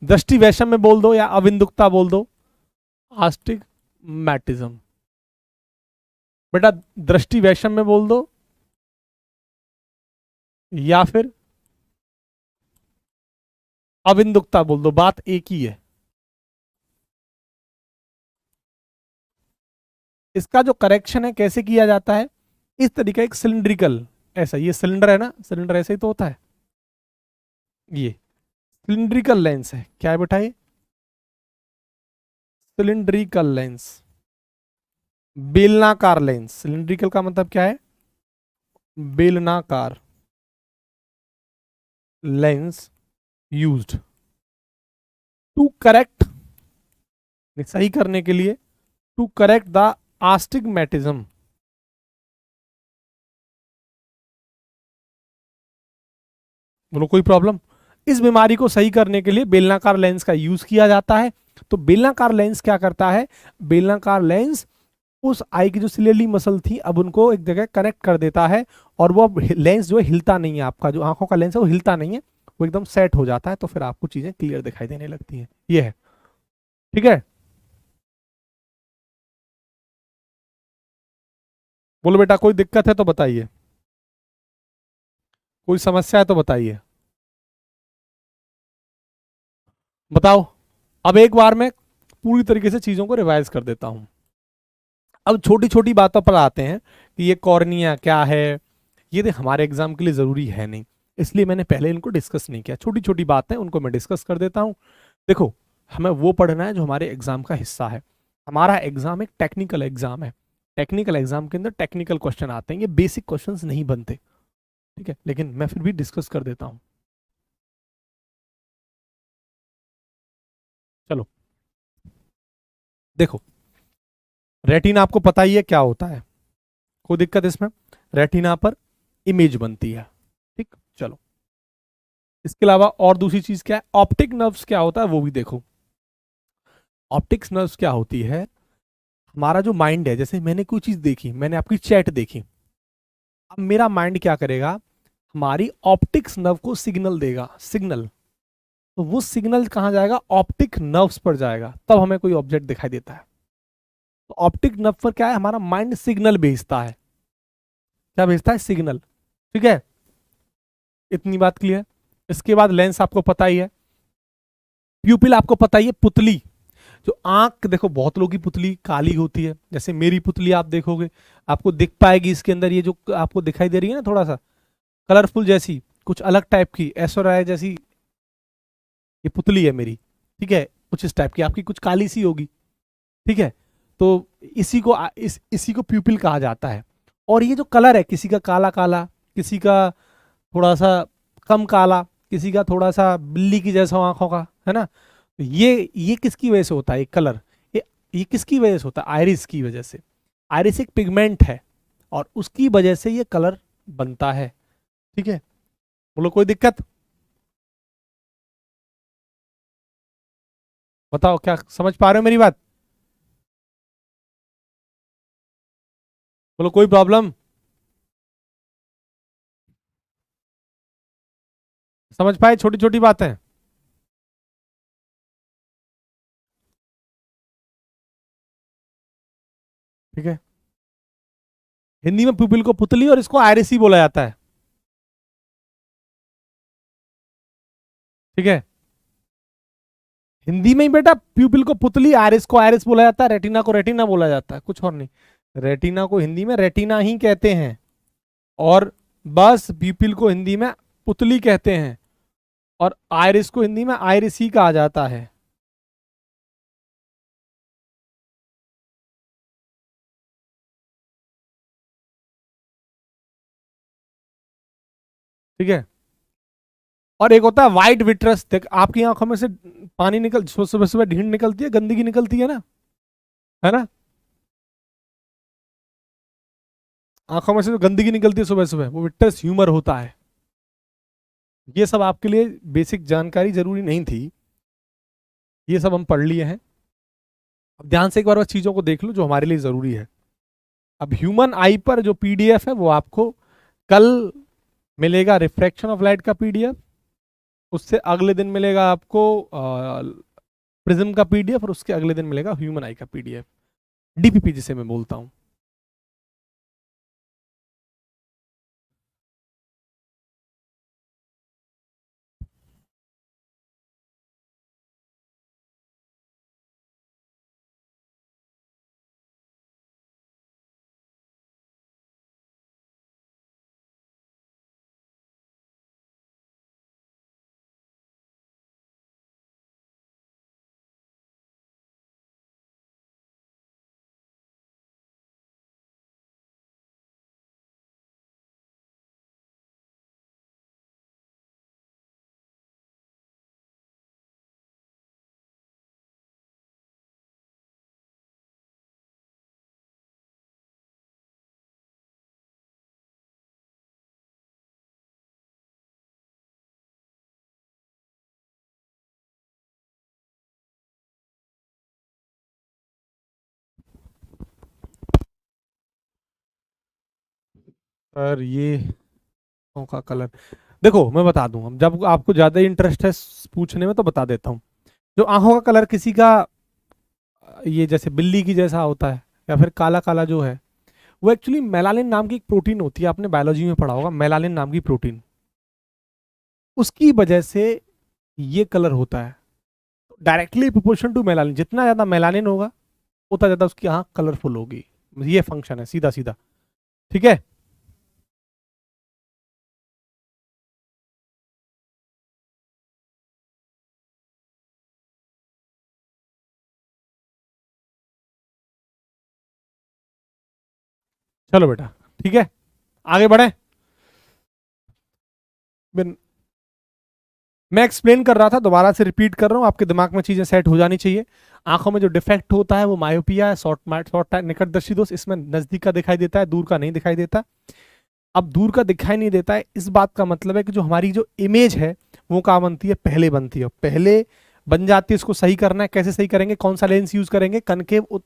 दृष्टि वैषम्य बोल दो या अविंदुकता बोल दो, आस्टिग्मेटिज्म। बेटा दृष्टि वैषम्य बोल दो या फिर अविंदुकता बोल दो, बात एक ही है। इसका जो करेक्शन है कैसे किया जाता है, इस तरीके एक सिलिंड्रिकल, ऐसा ये सिलेंडर है ना, सिलेंडर ऐसे ही तो होता है, ये सिलिंड्रिकल लेंस है। क्या है बेटा ये? सिलिंड्रिकल लेंस, बेलनाकार लेंस। सिलिंड्रिकल का मतलब क्या है? बेलनाकार लेंस यूज्ड टू करेक्ट, सही करने के लिए, टू करेक्ट द आस्टिग्मेटिज्म। बोलो कोई प्रॉब्लम? इस बीमारी को सही करने के लिए बेलनाकार लेंस का यूज किया जाता है। तो बेलनाकार लेंस क्या करता है? बेलनाकार लेंस उस आई की जो सिलियरली मसल थी अब उनको एक जगह कनेक्ट कर देता है, और वो लेंस जो है हिलता नहीं है, आपका जो आंखों का लेंस है वो हिलता नहीं है, वो एकदम सेट हो जाता है, तो फिर आपको चीजें क्लियर दिखाई देने लगती हैं। ये है, ठीक है। बोलो बेटा कोई दिक्कत है तो बताइए, कोई समस्या है तो बताइए, बताओ। अब एक बार मैं पूरी तरीके से चीजों को रिवाइज कर देता हूं। अब छोटी छोटी बातों पर आते हैं कि ये कॉर्निया क्या है, ये तो हमारे एग्जाम के लिए जरूरी है नहीं, इसलिए मैंने पहले इनको डिस्कस नहीं किया। छोटी छोटी बातें उनको मैं डिस्कस कर देता हूं। देखो, हमें वो पढ़ना है जो हमारे एग्जाम का हिस्सा है। हमारा एग्जाम एक टेक्निकल एग्जाम है। टेक्निकल एग्जाम के अंदर टेक्निकल क्वेश्चन आते हैं, ये बेसिक क्वेश्चंस नहीं बनते, ठीक है, लेकिन मैं फिर भी डिस्कस कर देता हूं। चलो देखो, रेटिना आपको पता ही है क्या होता है, कोई दिक्कत इसमें? रेटिना पर इमेज बनती है, ठीक। चलो, इसके अलावा और दूसरी चीज क्या है, ऑप्टिक नर्व्स क्या होता है वो भी देखो। ऑप्टिक्स नर्व्स क्या होती है? हमारा जो माइंड है, जैसे मैंने कोई चीज देखी, मैंने आपकी चैट देखी, अब मेरा माइंड क्या करेगा, हमारी ऑप्टिक्स नर्व को सिग्नल देगा, सिग्नल। तो वो सिग्नल कहां जाएगा? ऑप्टिक नर्व्स पर जाएगा, तब हमें कोई ऑब्जेक्ट दिखाई देता है। तो ऑप्टिक नर्व पर क्या है, हमारा माइंड सिग्नल भेजता है। क्या भेजता है? सिग्नल, ठीक है। इतनी बात क्लियर। इसके बाद लेंस आपको पता ही है, प्यूपिल आपको पता ही है, पुतली, जो आंख, देखो बहुत लोगों की पुतली काली होती है, जैसे मेरी पुतली आप देखोगे आपको दिख पाएगी, इसके अंदर ये जो आपको दिखाई दे रही है ना, थोड़ा सा कलरफुल जैसी, कुछ अलग टाइप की ऐश्वर्या जैसी, ये पुतली है मेरी, ठीक है, कुछ इस टाइप की, आपकी कुछ काली सी होगी, ठीक है। तो इसी को प्यूपिल कहा जाता है। और ये जो कलर है, किसी का काला काला, किसी का थोड़ा सा कम काला, किसी का थोड़ा सा बिल्ली की जैसा आंखों का, है ना, तो ये किसकी वजह से होता है? ये कलर, ये किसकी वजह से होता है? आयरिस की वजह से। आयरिस एक पिगमेंट है और उसकी वजह से ये कलर बनता है, ठीक है। बोलो कोई दिक्कत? बताओ क्या समझ पा रहे हो मेरी बात? बोलो कोई प्रॉब्लम? समझ पाए छोटी छोटी बातें? ठीक है। हिंदी में प्यूपिल को पुतली और इसको आयरिस ही बोला जाता है, ठीक है। हिंदी में ही बेटा प्यूपिल को पुतली, आयरिस को आयरिस बोला जाता है, रेटिना को रेटिना बोला जाता है, कुछ और नहीं। रेटिना को हिंदी में रेटिना ही कहते हैं, और बस प्यूपिल को हिंदी में पुतली कहते हैं, और आयरिस को हिंदी में आयरिस ही कहा जाता है, ठीक है। और एक होता है वाइट विट्रस, देख आपकी आंखों में से पानी निकल, सुबह सुबह ढींड निकलती है, गंदगी निकलती है ना, आंखों में से जो गंदगी निकलती है सुबह सुबह, वो विट्रस ह्यूमर होता है, ये सब आपके लिए बेसिक जानकारी जरूरी नहीं थी, ये सब हम पढ़ लिए हैं। अब ध्यान से एक बार बस चीजों को देख लो जो हमारे लिए जरूरी है। अब ह्यूमन आई पर जो पीडीएफ है वो आपको कल मिलेगा, रिफ्रैक्शन ऑफ लाइट का पीडीएफ। उससे अगले दिन मिलेगा आपको प्रिज्म का पीडीएफ, और उसके अगले दिन मिलेगा ह्यूमन आई का पीडीएफ, डीपीपी जिसे मैं बोलता हूं। सर ये आंखों का कलर, देखो मैं बता दूं, हम जब आपको ज्यादा इंटरेस्ट है पूछने में तो बता देता हूँ। जो आंखों का कलर किसी का ये जैसे बिल्ली की जैसा होता है या फिर काला काला जो है, वो एक्चुअली मेलानिन नाम की एक प्रोटीन होती है, आपने बायोलॉजी में पढ़ा होगा, मेलानिन नाम की प्रोटीन, उसकी वजह से ये कलर होता है। डायरेक्टली प्रोपोर्शन टू मेलानिन, जितना ज्यादा मेलानिन होगा उतना ज्यादा उसकी आंख कलरफुल होगी। ये फंक्शन है सीधा सीधा, ठीक है। चलो बेटा, ठीक है, आगे बढ़े। मैं एक्सप्लेन कर रहा था, दोबारा से रिपीट कर रहा हूँ, आपके दिमाग में चीजें सेट हो जानी चाहिए। आंखों में जो डिफेक्ट होता है वो मायोपिया है, शॉर्ट निकट दृष्टि दोष। इसमें नजदीक का दिखाई देता है, दूर का नहीं दिखाई देता। अब दूर का दिखाई नहीं देता है, इस बात का मतलब है कि जो हमारी जो इमेज है वो कहाँ बनती है, पहले बनती है, पहले बन जाती है। इसको सही करना है, कैसे सही करेंगे, कौन सा लेंस यूज करेंगे, कनकेव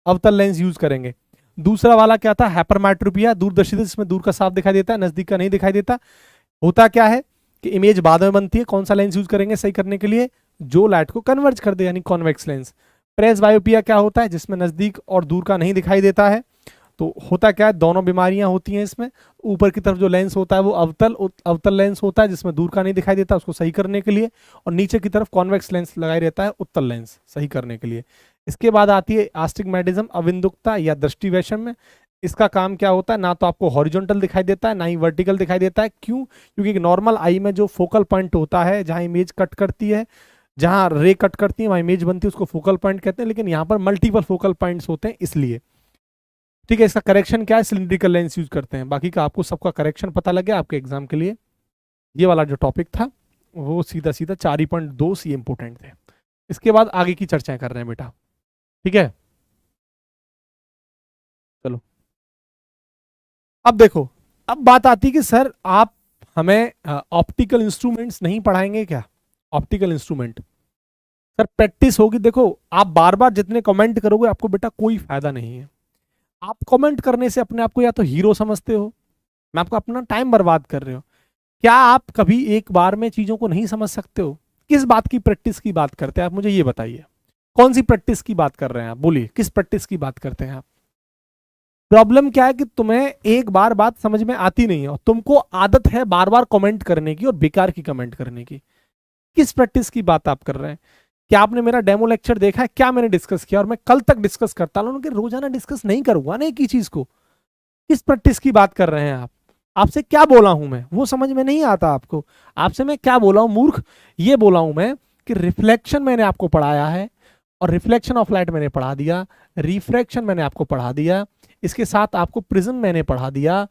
अवतल लेंस यूज करेंगे। दूसरा वाला क्या था, हाइपरमेट्रोपिया, दूरदर्शी, जिसमें दूर का साफ दिखाई देता है, नजदीक का नहीं दिखाई देता। होता क्या है कि इमेज बाद में बनती है, कौन सा लेंस यूज करेंगे सही करने के लिए, जो लाइट को कन्वर्ज कर दे, यानी कॉन्वेक्स लेंस। प्रेस बायोपिया क्या होता है, जिसमें नजदीक और दूर का नहीं दिखाई देता है। तो होता क्या है, दोनों बीमारियां होती हैं इसमें। ऊपर की तरफ जो लेंस होता है वो अवतल लेंस होता है, जिसमें दूर का नहीं दिखाई देता, उसको सही करने के लिए। और नीचे की तरफ कॉन्वेक्स लेंस लगाई रहता है, उत्तल लेंस, सही करने के लिए। इसके बाद आती है आस्टिग्मेटिज्म, अविंदुकता या दृष्टि वैषम्य। इसका काम क्या होता है, ना तो आपको हॉरिजॉन्टल दिखाई देता है ना ही वर्टिकल दिखाई देता है। क्यों? क्योंकि नॉर्मल आई में जो फोकल पॉइंट होता है, जहां इमेज कट करती है, जहां रे कट करती है, वहां इमेज बनती है, उसको फोकल पॉइंट कहते हैं। लेकिन यहाँ पर मल्टीपल फोकल पॉइंट्स होते हैं, इसलिए। ठीक है, इसका करेक्शन क्या है, सिलिंड्रिकल लेंस यूज करते हैं। बाकी का आपको सबका करेक्शन पता लग गया आपके एग्जाम के लिए। ये वाला जो टॉपिक था वो सीधा सीधा 4.2 सी इंपोर्टेंट थे। इसके बाद आगे की चर्चाएं कर रहे हैं बेटा, ठीक है। चलो, अब देखो, अब बात आती है कि सर आप हमें ऑप्टिकल इंस्ट्रूमेंट्स नहीं पढ़ाएंगे क्या? ऑप्टिकल इंस्ट्रूमेंट सर प्रैक्टिस होगी। देखो, आप बार बार जितने कमेंट करोगे आपको बेटा कोई फायदा नहीं है। आप कमेंट करने से अपने आप को या तो हीरो समझते हो, मैं आपको अपना टाइम बर्बाद कर रहे हो। क्या आप कभी एक बार में चीजों को नहीं समझ सकते हो? किस बात की प्रैक्टिस की बात करते हैं आप, मुझे ये बताइए। कौन सी प्रैक्टिस की बात कर रहे हैं आप, बोलिए, किस प्रैक्टिस की बात करते हैं आप? प्रॉब्लम क्या है कि तुम्हें एक बार बात समझ में आती नहीं है और तुमको आदत है बार बार कमेंट करने की और बेकार की कमेंट करने की। किस प्रैक्टिस की बात आप कर रहे हैं? क्या आपने मेरा डेमो लेक्चर देखा है? क्या मैंने डिस्कस किया? और मैं कल तक डिस्कस करता हूं कि रोजाना डिस्कस नहीं करूंगा ना एक ही चीज को। किस प्रैक्टिस की बात कर रहे हैं आप? आपसे क्या बोला हूं मैं, वो समझ में नहीं आता आपको। आपसे मैं क्या बोला हूं मूर्ख? ये बोला हूं मैं कि रिफ्लेक्शन मैंने आपको पढ़ाया है, और रिफ्लेक्शन ऑफ लाइट मैंने पढ़ा दिया, रिफ्रैक्शन मैंने आपको पढ़ा दिया, इसके साथ आपको प्रिज्म मैंने पढ़ा दिया,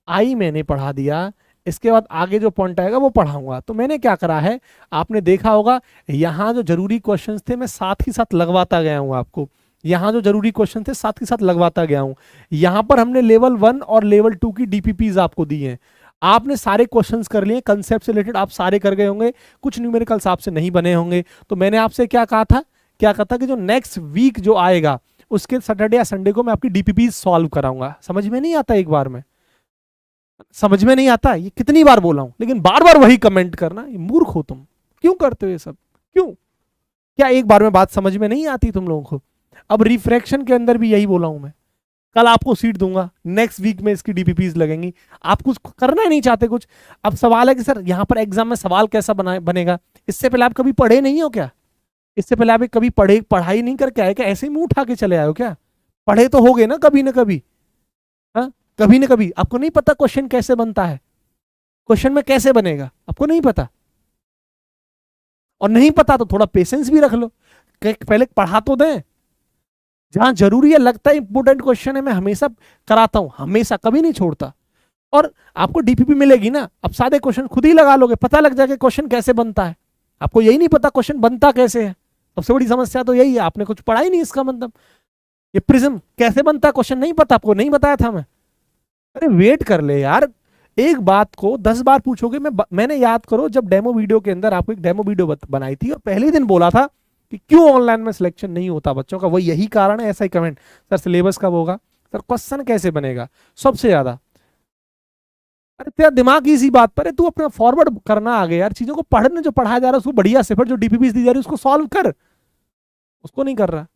आई मैंने पढ़ा दिया। इसके बाद आगे जो पॉइंट आएगा वो पढ़ाऊंगा। तो मैंने क्या करा है, आपने देखा होगा, यहाँ जो जरूरी क्वेश्चंस थे मैं साथ ही साथ लगवाता गया हूँ आपको। यहाँ जो जरूरी क्वेश्चन थे साथ ही साथ लगवाता गया हूँ। यहाँ पर हमने लेवल 1 और लेवल 2 की डीपीपीज आपको दी हैं। आपने सारे क्वेश्चंस कर लिए, कंसेप्ट से रिलेटेड आप सारे कर गए होंगे, कुछ न्यूमेरिकल्स आपसे नहीं बने होंगे। तो मैंने आपसे क्या कहा था, कि जो नेक्स्ट वीक जो आएगा उसके सैटरडे या संडे को मैं आपकी डीपीपी सॉल्व कराऊंगा। समझ में नहीं आता? एक बार में समझ में नहीं आता? ये कितनी बार बोला हूं, लेकिन बार बार वही कमेंट करना, ये मूर्ख हो तुम, क्यों करते हो ये सब, क्यों? क्या एक बार में बात समझ में नहीं आती तुम लोगों को? अब रिफ्रैक्शन के अंदर भी यही बोला हूं मैं, कल आपको सीट दूंगा, नेक्स्ट वीक में इसकी डीपीपीज लगेंगी, आप कुछ करना ही नहीं चाहते कुछ। अब सवाल है कि सर यहां पर एग्जाम में सवाल कैसा बनेगा, इससे पहले आप कभी पढ़े नहीं हो क्या? इससे पहले आप कभी पढ़ाई नहीं करके आए क्या? ऐसे ही मुंह उठा के चले आए हो क्या? पढ़े तो होगे ना कभी ना कभी, हाँ? कभी ना कभी आपको नहीं पता क्वेश्चन कैसे बनता है, क्वेश्चन में कैसे बनेगा, आपको नहीं पता? और नहीं पता तो थोड़ा पेशेंस भी रख लो, पहले पढ़ा तो दें। जहां जरूरी है, लगता है इंपोर्टेंट क्वेश्चन है, मैं हमेशा कराता हूं, हमेशा, कभी नहीं छोड़ता। और आपको डीपीपी मिलेगी ना, अब सादे क्वेश्चन खुद ही लगा लोगे, पता लग जाएगा क्वेश्चन कैसे बनता है। आपको यही नहीं पता क्वेश्चन बनता कैसे है, सबसे बड़ी समस्या तो यही है, आपने कुछ पढ़ा ही नहीं। इसका मतलब ये प्रिज्म कैसे बनता है क्वेश्चन नहीं पता आपको, नहीं बताया था मैं? अरे वेट कर ले यार, एक बात को 10 बार पूछोगे। मैंने याद करो, जब डेमो वीडियो के अंदर आपको एक डेमो वीडियो बनाई थी और पहले ही दिन बोला था कि क्यों ऑनलाइन में सिलेक्शन नहीं होता बच्चों का, वो यही कारण है। ऐसा ही कमेंट, सर सिलेबस कब होगा, सर क्वेश्चन कैसे बनेगा, सबसे ज्यादा। अरे तेरा दिमाग इसी बात पर है, तू अपना फॉरवर्ड करना आगे यार, चीजों को पढ़ने जो पढ़ाया जा रहा है उसको बढ़िया से, फिर जो डीपीपी दी जा रही है उसको सॉल्व कर, उसको नहीं कर रहा।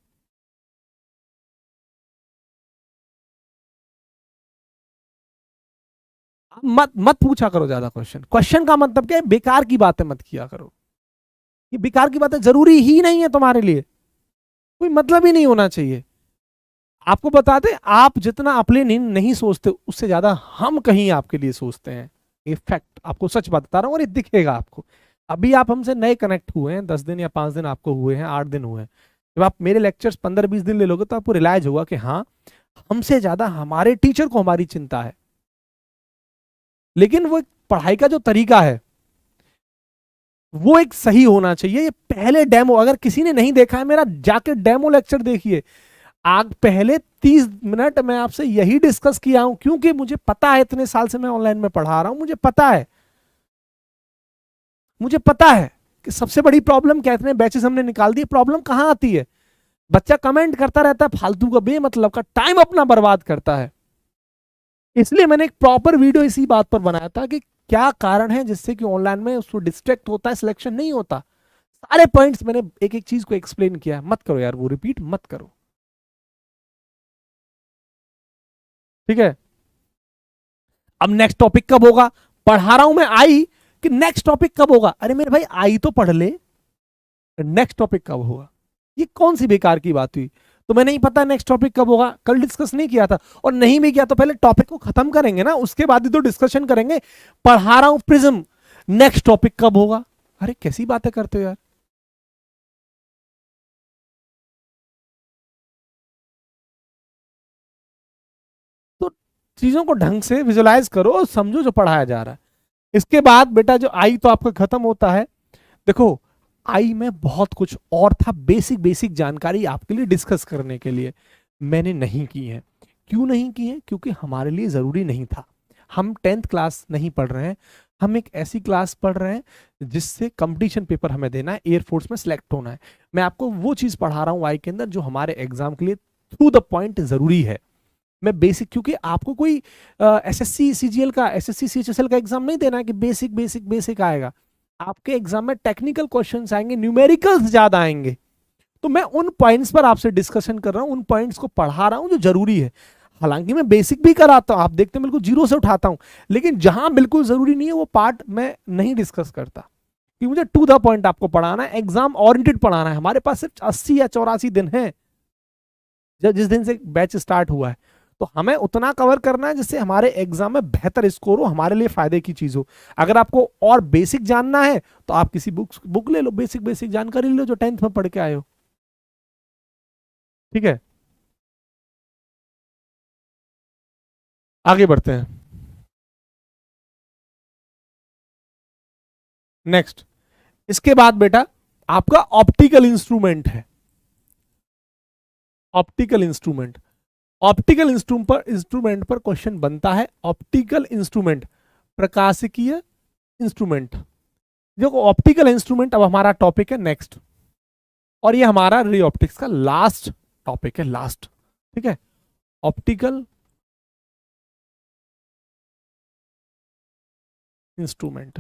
मत मत पूछा करो ज्यादा क्वेश्चन, क्वेश्चन का मतलब क्या है, बेकार की बातें मत किया करो, ये बेकार की बातें जरूरी ही नहीं है तुम्हारे लिए, कोई मतलब ही नहीं होना चाहिए। आपको बता दें, आप जितना अपने लिए नहीं सोचते उससे ज्यादा हम कहीं आपके लिए सोचते हैं, ये फैक्ट आपको सच बता रहा हूँ, और ये दिखेगा आपको। अभी आप हमसे नए कनेक्ट हुए हैं, 10 दिन या 5 दिन आपको हुए हैं, 8 दिन हुए हैं, जब आप मेरे लेक्चर्स 15-20 दिन ले लोगे तो आपको रियलाइज होगा कि हाँ, हमसे ज्यादा हमारे टीचर को हमारी चिंता है। लेकिन वो पढ़ाई का जो तरीका है वो एक सही होना चाहिए। ये पहले डेमो, अगर किसी ने नहीं देखा है मेरा, जाके डेमो लेक्चर देखिए। आग पहले 30 मिनट मैं आपसे यही डिस्कस किया हूं, क्योंकि मुझे पता है, इतने साल से मैं ऑनलाइन में पढ़ा रहा हूं, मुझे पता है, मुझे पता है कि सबसे बड़ी प्रॉब्लम क्या, इतने बैचेस हमने निकाल दिए, प्रॉब्लम कहां आती है? बच्चा कमेंट करता रहता है फालतू का, बेमतलब का टाइम अपना बर्बाद करता है। इसलिए मैंने एक प्रॉपर वीडियो इसी बात पर बनाया था कि क्या कारण है जिससे कि ऑनलाइन में उसको डिस्ट्रैक्ट होता है, सिलेक्शन नहीं होता। सारे पॉइंट्स मैंने एक एक चीज को एक्सप्लेन किया। मत करो यार, वो रिपीट मत करो, ठीक है? अब नेक्स्ट टॉपिक कब होगा, पढ़ा रहा हूं मैं आई, कि नेक्स्ट टॉपिक कब होगा? अरे मेरे भाई आई तो पढ़ ले, नेक्स्ट टॉपिक कब होगा? ये कौन सी बेकार की बात हुई? तुम्हें नहीं पता नेक्स्ट टॉपिक कब होगा? कल डिस्कस नहीं किया था, और नहीं भी किया तो पहले टॉपिक को खत्म करेंगे ना, उसके बाद ही तो डिस्कशन करेंगे। पढ़ा रहा हूं प्रिज्म, नेक्स्ट टॉपिक कब होगा? अरे कैसी बातें करते हो यार। तो चीजों को ढंग से विजुलाइज करो, समझो जो पढ़ाया जा रहा है। इसके बाद बेटा जो आई तो आपका खत्म होता है। देखो, आई में बहुत कुछ और था, बेसिक बेसिक जानकारी आपके लिए डिस्कस करने के लिए मैंने नहीं की है। क्यों नहीं की है? क्योंकि हमारे लिए जरूरी नहीं था। हम 10th क्लास नहीं पढ़ रहे हैं, हम एक ऐसी क्लास पढ़ रहे हैं जिससे कंपटीशन पेपर हमें देना है, एयरफोर्स में सिलेक्ट होना है। मैं आपको वो चीज पढ़ा रहा हूँ आई के अंदर जो हमारे एग्जाम के लिए थ्रू द पॉइंट जरूरी है। मैं बेसिक, क्योंकि आपको कोई एसएससी सीजीएल का, एसएससी सीएचएसएल का एग्जाम नहीं देना है कि बेसिक बेसिक बेसिक आएगा। आपके एग्जाम में टेक्निकल क्वेश्चंस आएंगे, न्यूमेरिकल्स ज्यादा आएंगे। तो मैं उन पॉइंट्स पर आपसे डिस्कशन कर रहा हूं, उन पॉइंट्स को पढ़ा रहा हूं जो जरूरी है। हालांकि मैं बेसिक भी कराता हूं, आप देखते हैं बिल्कुल जीरो से उठाता हूं, लेकिन जहां बिल्कुल जरूरी नहीं है वो पार्ट मैं नहीं डिस्कस करता, कि मुझे टू द पॉइंट आपको पढ़ाना है, एग्जाम ओरिएंटेड पढ़ाना है। हमारे पास सिर्फ 80 या 84 दिन है जिस दिन से बैच स्टार्ट हुआ है, तो हमें उतना कवर करना है जिससे हमारे एग्जाम में बेहतर स्कोर हो, हमारे लिए फायदे की चीज हो। अगर आपको और बेसिक जानना है तो आप किसी बुक ले लो, बेसिक बेसिक जानकारी ले लो जो 10th में पढ़ के आए हो, ठीक है? आगे बढ़ते हैं। नेक्स्ट, इसके बाद बेटा आपका ऑप्टिकल इंस्ट्रूमेंट है। ऑप्टिकल इंस्ट्रूमेंट, ऑप्टिकल इंस्ट्रूमेंट पर क्वेश्चन बनता है। ऑप्टिकल इंस्ट्रूमेंट प्रकाशिकीय इंस्ट्रूमेंट। जो ऑप्टिकल इंस्ट्रूमेंट अब हमारा टॉपिक है नेक्स्ट, और ये हमारा रे ऑप्टिक्स का लास्ट टॉपिक है, लास्ट। ठीक है, ऑप्टिकल इंस्ट्रूमेंट,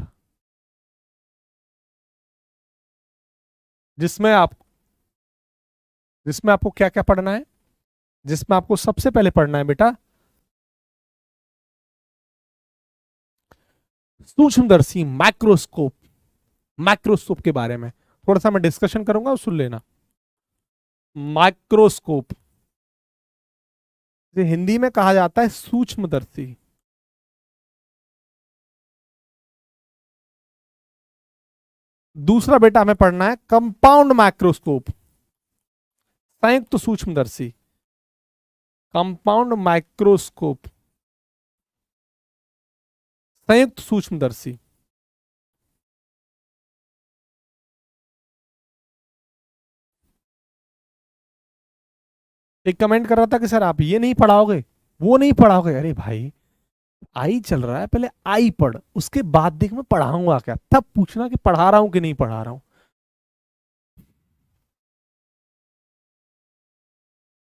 जिसमें आपको क्या क्या पढ़ना है, जिसमें आपको सबसे पहले पढ़ना है बेटा सूक्ष्मदर्शी, माइक्रोस्कोप। माइक्रोस्कोप के बारे में थोड़ा सा मैं डिस्कशन करूंगा, सुन लेना। माइक्रोस्कोप हिंदी में कहा जाता है सूक्ष्मदर्शी। दूसरा बेटा हमें पढ़ना है कंपाउंड माइक्रोस्कोप, संयुक्त सूक्ष्मदर्शी, कंपाउंड माइक्रोस्कोप, संयुक्त सूक्ष्मदर्शी। एक कमेंट कर रहा था कि सर आप ये नहीं पढ़ाओगे, वो नहीं पढ़ाओगे। अरे भाई, आई चल रहा है, पहले आई पढ़, उसके बाद देख मैं पढ़ाऊंगा क्या, तब पूछना कि पढ़ा रहा हूं कि नहीं पढ़ा रहा हूं।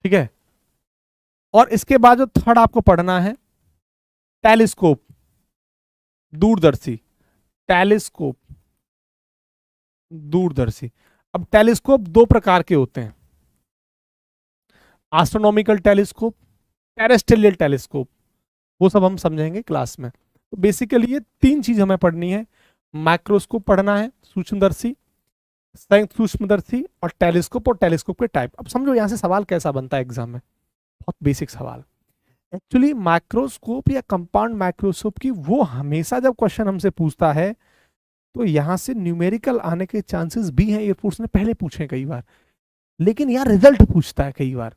ठीक है, और इसके बाद जो थर्ड आपको पढ़ना है टेलीस्कोप, दूरदर्शी, टेलीस्कोप, दूरदर्शी। अब टेलीस्कोप दो प्रकार के होते हैं, एस्ट्रोनॉमिकल टेलीस्कोप, टेरेस्ट्रियल टेलीस्कोप, वो सब हम समझेंगे क्लास में। तो बेसिकली ये तीन चीज हमें पढ़नी है, माइक्रोस्कोप पढ़ना है, सूक्ष्मदर्शी, संयुक्त सूक्ष्मदर्शी, और टेलीस्कोप के टाइप। अब समझो यहां से सवाल कैसा बनता है एग्जाम में, बहुत बेसिक सवाल। एक्चुअली माइक्रोस्कोप या कंपाउंड माइक्रोस्कोप की वो हमेशा जब क्वेश्चन हमसे पूछता है तो यहां से न्यूमेरिकल आने के चांसेस भी हैं, एयरफोर्स ने पहले पूछे कई बार, लेकिन यार रिजल्ट पूछता है कई बार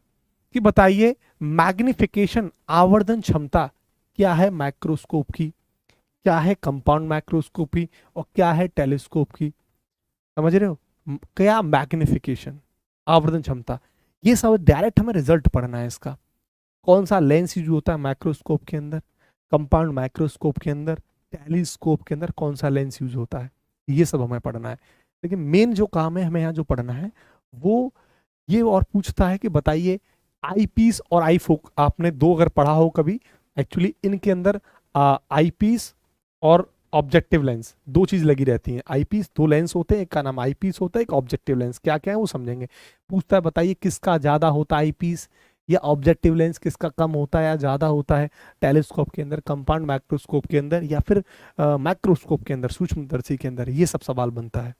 कि बताइए मैग्निफिकेशन, आवर्धन क्षमता क्या है माइक्रोस्कोप की, क्या है कंपाउंड माइक्रोस्कोप की, और क्या है टेलीस्कोप की। समझ रहे हो, क्या मैग्निफिकेशन, आवर्धन क्षमता, ये सब डायरेक्ट हमें रिजल्ट पढ़ना है इसका। कौन सा लेंस यूज होता है माइक्रोस्कोप के अंदर, कंपाउंड माइक्रोस्कोप के अंदर, टेलीस्कोप के अंदर कौन सा लेंस यूज होता है, ये सब हमें पढ़ना है। लेकिन मेन जो काम है हमें यहाँ जो पढ़ना है वो ये और पूछता है कि बताइए आई पीस और आई फोक, आपने दो अगर पढ़ा हो कभी, एक्चुअली इनके अंदर आई पीस और ऑब्जेक्टिव लेंस दो चीज लगी रहती हैं। आई पीस दो लेंस होते हैं, एक का नाम आई पीस होता है, एक ऑब्जेक्टिव लेंस। क्या क्या है वो समझेंगे। पूछता है बताइए किसका ज्यादा होता है आई पीस या ऑब्जेक्टिव लेंस, किसका कम होता है या ज्यादा होता है टेलीस्कोप के अंदर, कंपाउंड माइक्रोस्कोप के अंदर, या फिर माइक्रोस्कोप के अंदर, सूक्ष्मदर्शी के अंदर। ये सब सवाल बनता है,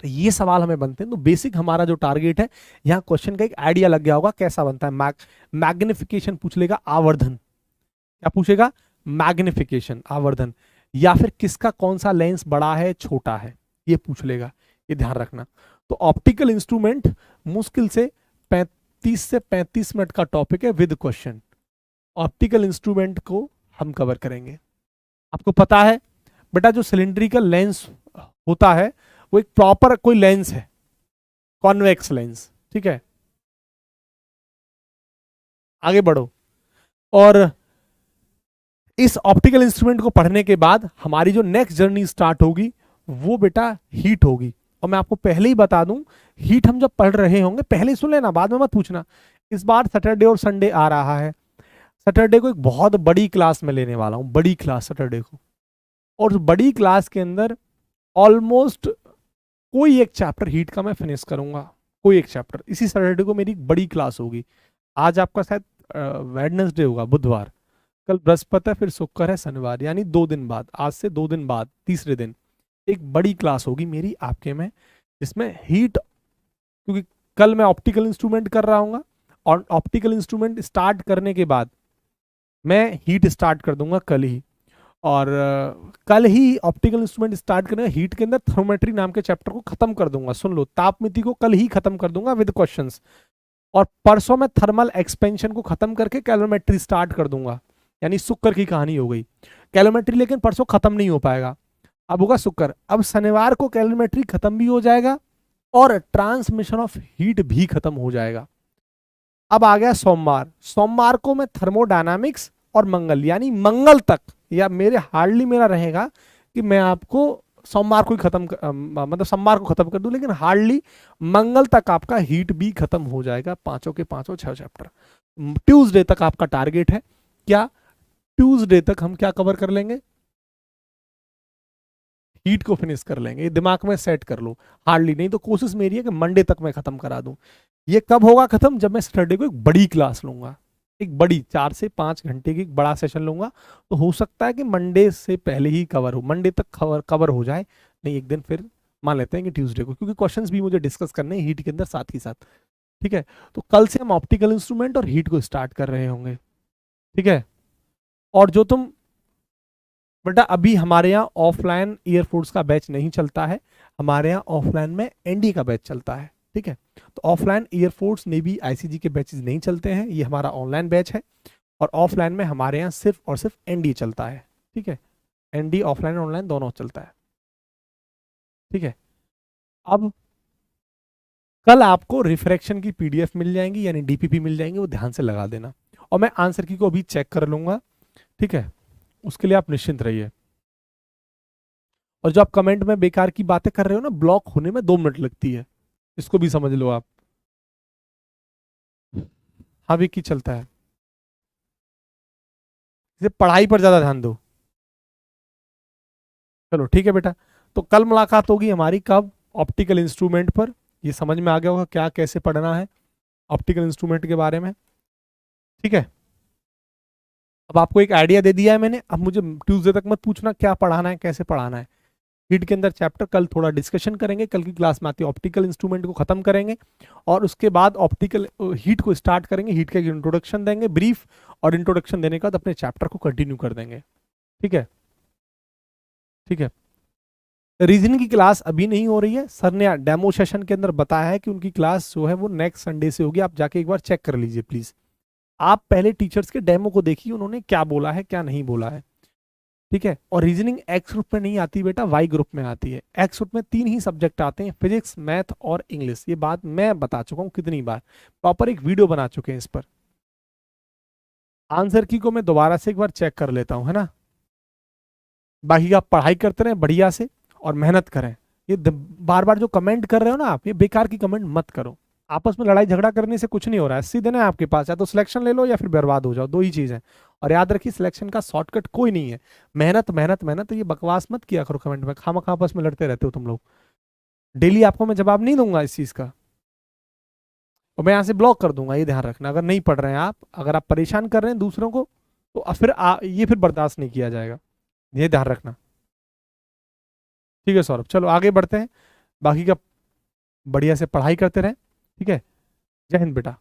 तो ये सवाल हमें बनते हैं। तो बेसिक हमारा जो टारगेट है, यहाँ क्वेश्चन का एक आइडिया लग गया होगा कैसा बनता है। मैग्निफिकेशन पूछ लेगा, आवर्धन क्या पूछेगा, मैग्निफिकेशन, आवर्धन, या फिर किसका कौन सा लेंस बड़ा है छोटा है, ये पूछ लेगा, ये ध्यान रखना। तो ऑप्टिकल इंस्ट्रूमेंट मुश्किल से 30 से 35 मिनट का टॉपिक है विद क्वेश्चन। ऑप्टिकल इंस्ट्रूमेंट को हम कवर करेंगे। आपको पता है बेटा जो सिलिंड्रिकल लेंस होता है वो एक प्रॉपर कोई लेंस है, कॉन्वेक्स लेंस। ठीक है, आगे बढ़ो। और इस ऑप्टिकल इंस्ट्रूमेंट को पढ़ने के बाद हमारी जो नेक्स्ट जर्नी स्टार्ट होगी वो बेटा हीट होगी। और मैं आपको पहले ही बता दूं, हीट हम जब पढ़ रहे होंगे, पहले ही सुन लेना, बाद में मत पूछना। इस बार सैटरडे और संडे आ रहा है। सैटरडे को एक बहुत बड़ी क्लास में लेने वाला हूं, बड़ी क्लास सैटरडे को। और उस बड़ी क्लास के अंदर ऑलमोस्ट कोई एक चैप्टर हीट का मैं फिनिश करूंगा, कोई एक चैप्टर। इसी सैटरडे को मेरी बड़ी क्लास होगी। आज आपका शायद वेडनेसडे होगा, बुधवार, कल बृहस्पति है, फिर शुक्र है, शनिवार, यानी 2 दिन बाद, आज से 2 दिन बाद तीसरे दिन एक बड़ी क्लास होगी मेरी आपके में, जिसमें हीट, क्योंकि कल मैं ऑप्टिकल इंस्ट्रूमेंट कर रहा हूँ, और ऑप्टिकल इंस्ट्रूमेंट स्टार्ट करने के बाद मैं हीट स्टार्ट कर दूंगा कल ही। और कल ही ऑप्टिकल इंस्ट्रूमेंट स्टार्ट करने हीट के अंदर थर्मोमेट्री नाम के चैप्टर को खत्म कर दूंगा। सुन लो, तापमिति को कल ही खत्म कर दूंगा विद क्वेश्चंस। और परसों में थर्मल एक्सपेंशन को खत्म करके कैलोमेट्री स्टार्ट कर दूंगा, यानी शुक्र की कहानी हो गई। कैलोमेट्री लेकिन परसों खत्म नहीं हो पाएगा, अब होगा शुक्र। अब शनिवार को कैलोमेट्री खत्म भी हो जाएगा और ट्रांसमिशन ऑफ हीट भी खत्म हो जाएगा। अब आ गया सोमवार। सोमवार को मैं थर्मोडायनामिक्स और मंगल, यानी मंगल तक, या मेरे हार्डली मेरा रहेगा कि मैं आपको सोमवार को ही खत्म मतलब सोमवार को खत्म कर दूं, लेकिन हार्डली मंगल तक आपका हीट भी खत्म हो जाएगा, पांचों के पांचों 6 चैप्टर। ट्यूसडे तक आपका टारगेट है क्या, ट्यूसडे तक हम क्या कवर कर लेंगे, हीट को फिनिश कर लेंगे। ये दिमाग में सेट कर लो, हार्डली नहीं तो कोशिश मेरी है कि मंडे तक मैं खत्म करा दूं। ये कब होगा खत्म, जब मैं सैटरडे को एक बड़ी क्लास लूंगा, एक बड़ी 4 से 5 घंटे की एक बड़ा सेशन लूंगा। तो हो सकता है कि मंडे से पहले ही कवर हो, मंडे तक कवर हो जाए, नहीं एक दिन फिर मान लेते हैं कि ट्यूसडे को, क्योंकि क्वेश्चंस भी मुझे डिस्कस करने हैं हीट के अंदर साथ ही साथ। ठीक है, तो कल से हम ऑप्टिकल इंस्ट्रूमेंट और हीट को स्टार्ट कर रहे होंगे। ठीक है, और जो तुम बेटा अभी हमारे यहाँ ऑफलाइन एयरफोर्स का बैच नहीं चलता है, हमारे यहाँ ऑफलाइन में एनडी का बैच चलता है। ठीक है, तो ऑफलाइन एयरफोर्स नेवी आईसीजी के बैचेस नहीं चलते हैं, ये हमारा ऑनलाइन बैच है, और ऑफलाइन में हमारे यहाँ सिर्फ और सिर्फ एनडी चलता है। ठीक है, एनडी ऑफलाइन और ऑनलाइन दोनों चलता है। ठीक है, अब कल आपको रिफ्रैक्शन की पीडीएफ मिल जाएंगी, यानी डीपीपी मिल जाएंगे, वो ध्यान से लगा देना, और मैं आंसर की को अभी चेक कर लूंगा। ठीक है, उसके लिए आप निश्चिंत रहिए। और जो आप कमेंट में बेकार की बातें कर रहे हो ना, ब्लॉक होने में 2 मिनट लगती है, इसको भी समझ लो आप। हाँ भी की चलता है, इसे पढ़ाई पर ज्यादा ध्यान दो। चलो ठीक है बेटा, तो कल मुलाकात होगी हमारी कब, ऑप्टिकल इंस्ट्रूमेंट पर। ये समझ में आ गया होगा क्या कैसे पढ़ना है ऑप्टिकल इंस्ट्रूमेंट के बारे में। ठीक है, अब आपको एक आइडिया दे दिया है मैंने, अब मुझे ट्यूसडे तक मत पूछना क्या पढ़ाना है कैसे पढ़ाना है। हीट के अंदर चैप्टर कल थोड़ा डिस्कशन करेंगे, कल की क्लास में आती है ऑप्टिकल इंस्ट्रूमेंट को खत्म करेंगे, और उसके बाद ऑप्टिकल हीट को स्टार्ट करेंगे, हीट का इंट्रोडक्शन देंगे ब्रीफ, और इंट्रोडक्शन देने के बाद अपने चैप्टर को कंटिन्यू कर देंगे। ठीक है, ठीक है, रीजनिंग की क्लास अभी नहीं हो रही है, सर ने डेमो सेशन के अंदर बताया है कि उनकी क्लास जो है वो नेक्स्ट संडे से होगी, आप जाके एक बार चेक कर लीजिए प्लीज। आप पहले टीचर्स के डेमो को देखिए, उन्होंने क्या बोला है क्या नहीं बोला है। ठीक है, और रीजनिंग एक्स ग्रुप में नहीं आती बेटा, वाई ग्रुप में आती है। एक्स ग्रुप में 3 ही सब्जेक्ट आते हैं, फिजिक्स मैथ और इंग्लिश, ये बात मैं बता चुका हूं कितनी बार, प्रॉपर एक वीडियो बना चुके हैं इस पर। आंसर की को मैं दोबारा से एक बार चेक कर लेता हूं, है ना। बाकी आप पढ़ाई करते रहें बढ़िया से और मेहनत करें। ये बार बार जो कमेंट कर रहे हो ना आप, ये बेकार की कमेंट मत करो। आपस में लड़ाई झगड़ा करने से कुछ नहीं हो रहा है, सीधे ना आपके पास या तो सिलेक्शन ले लो या फिर बर्बाद हो जाओ, 2 ही चीज है। और याद रखिए सिलेक्शन का शॉर्टकट कोई नहीं है, मेहनत मेहनत मेहनत। ये बकवास मत किया करो कमेंट में, खामखा आपस में लड़ते रहते हो तुम लोग। डेली आपको मैं जवाब नहीं दूंगा इस चीज का, और मैं यहाँ से ब्लॉक कर दूंगा, ये ध्यान रखना। अगर नहीं पढ़ रहे हैं आप, अगर आप परेशान कर रहे हैं दूसरों को, तो फिर ये फिर बर्दाश्त नहीं किया जाएगा, ये ध्यान रखना। ठीक है सौरभ, चलो आगे बढ़ते हैं, बाकी का बढ़िया से पढ़ाई करते रहें। ठीक है, जय हिंद बेटा।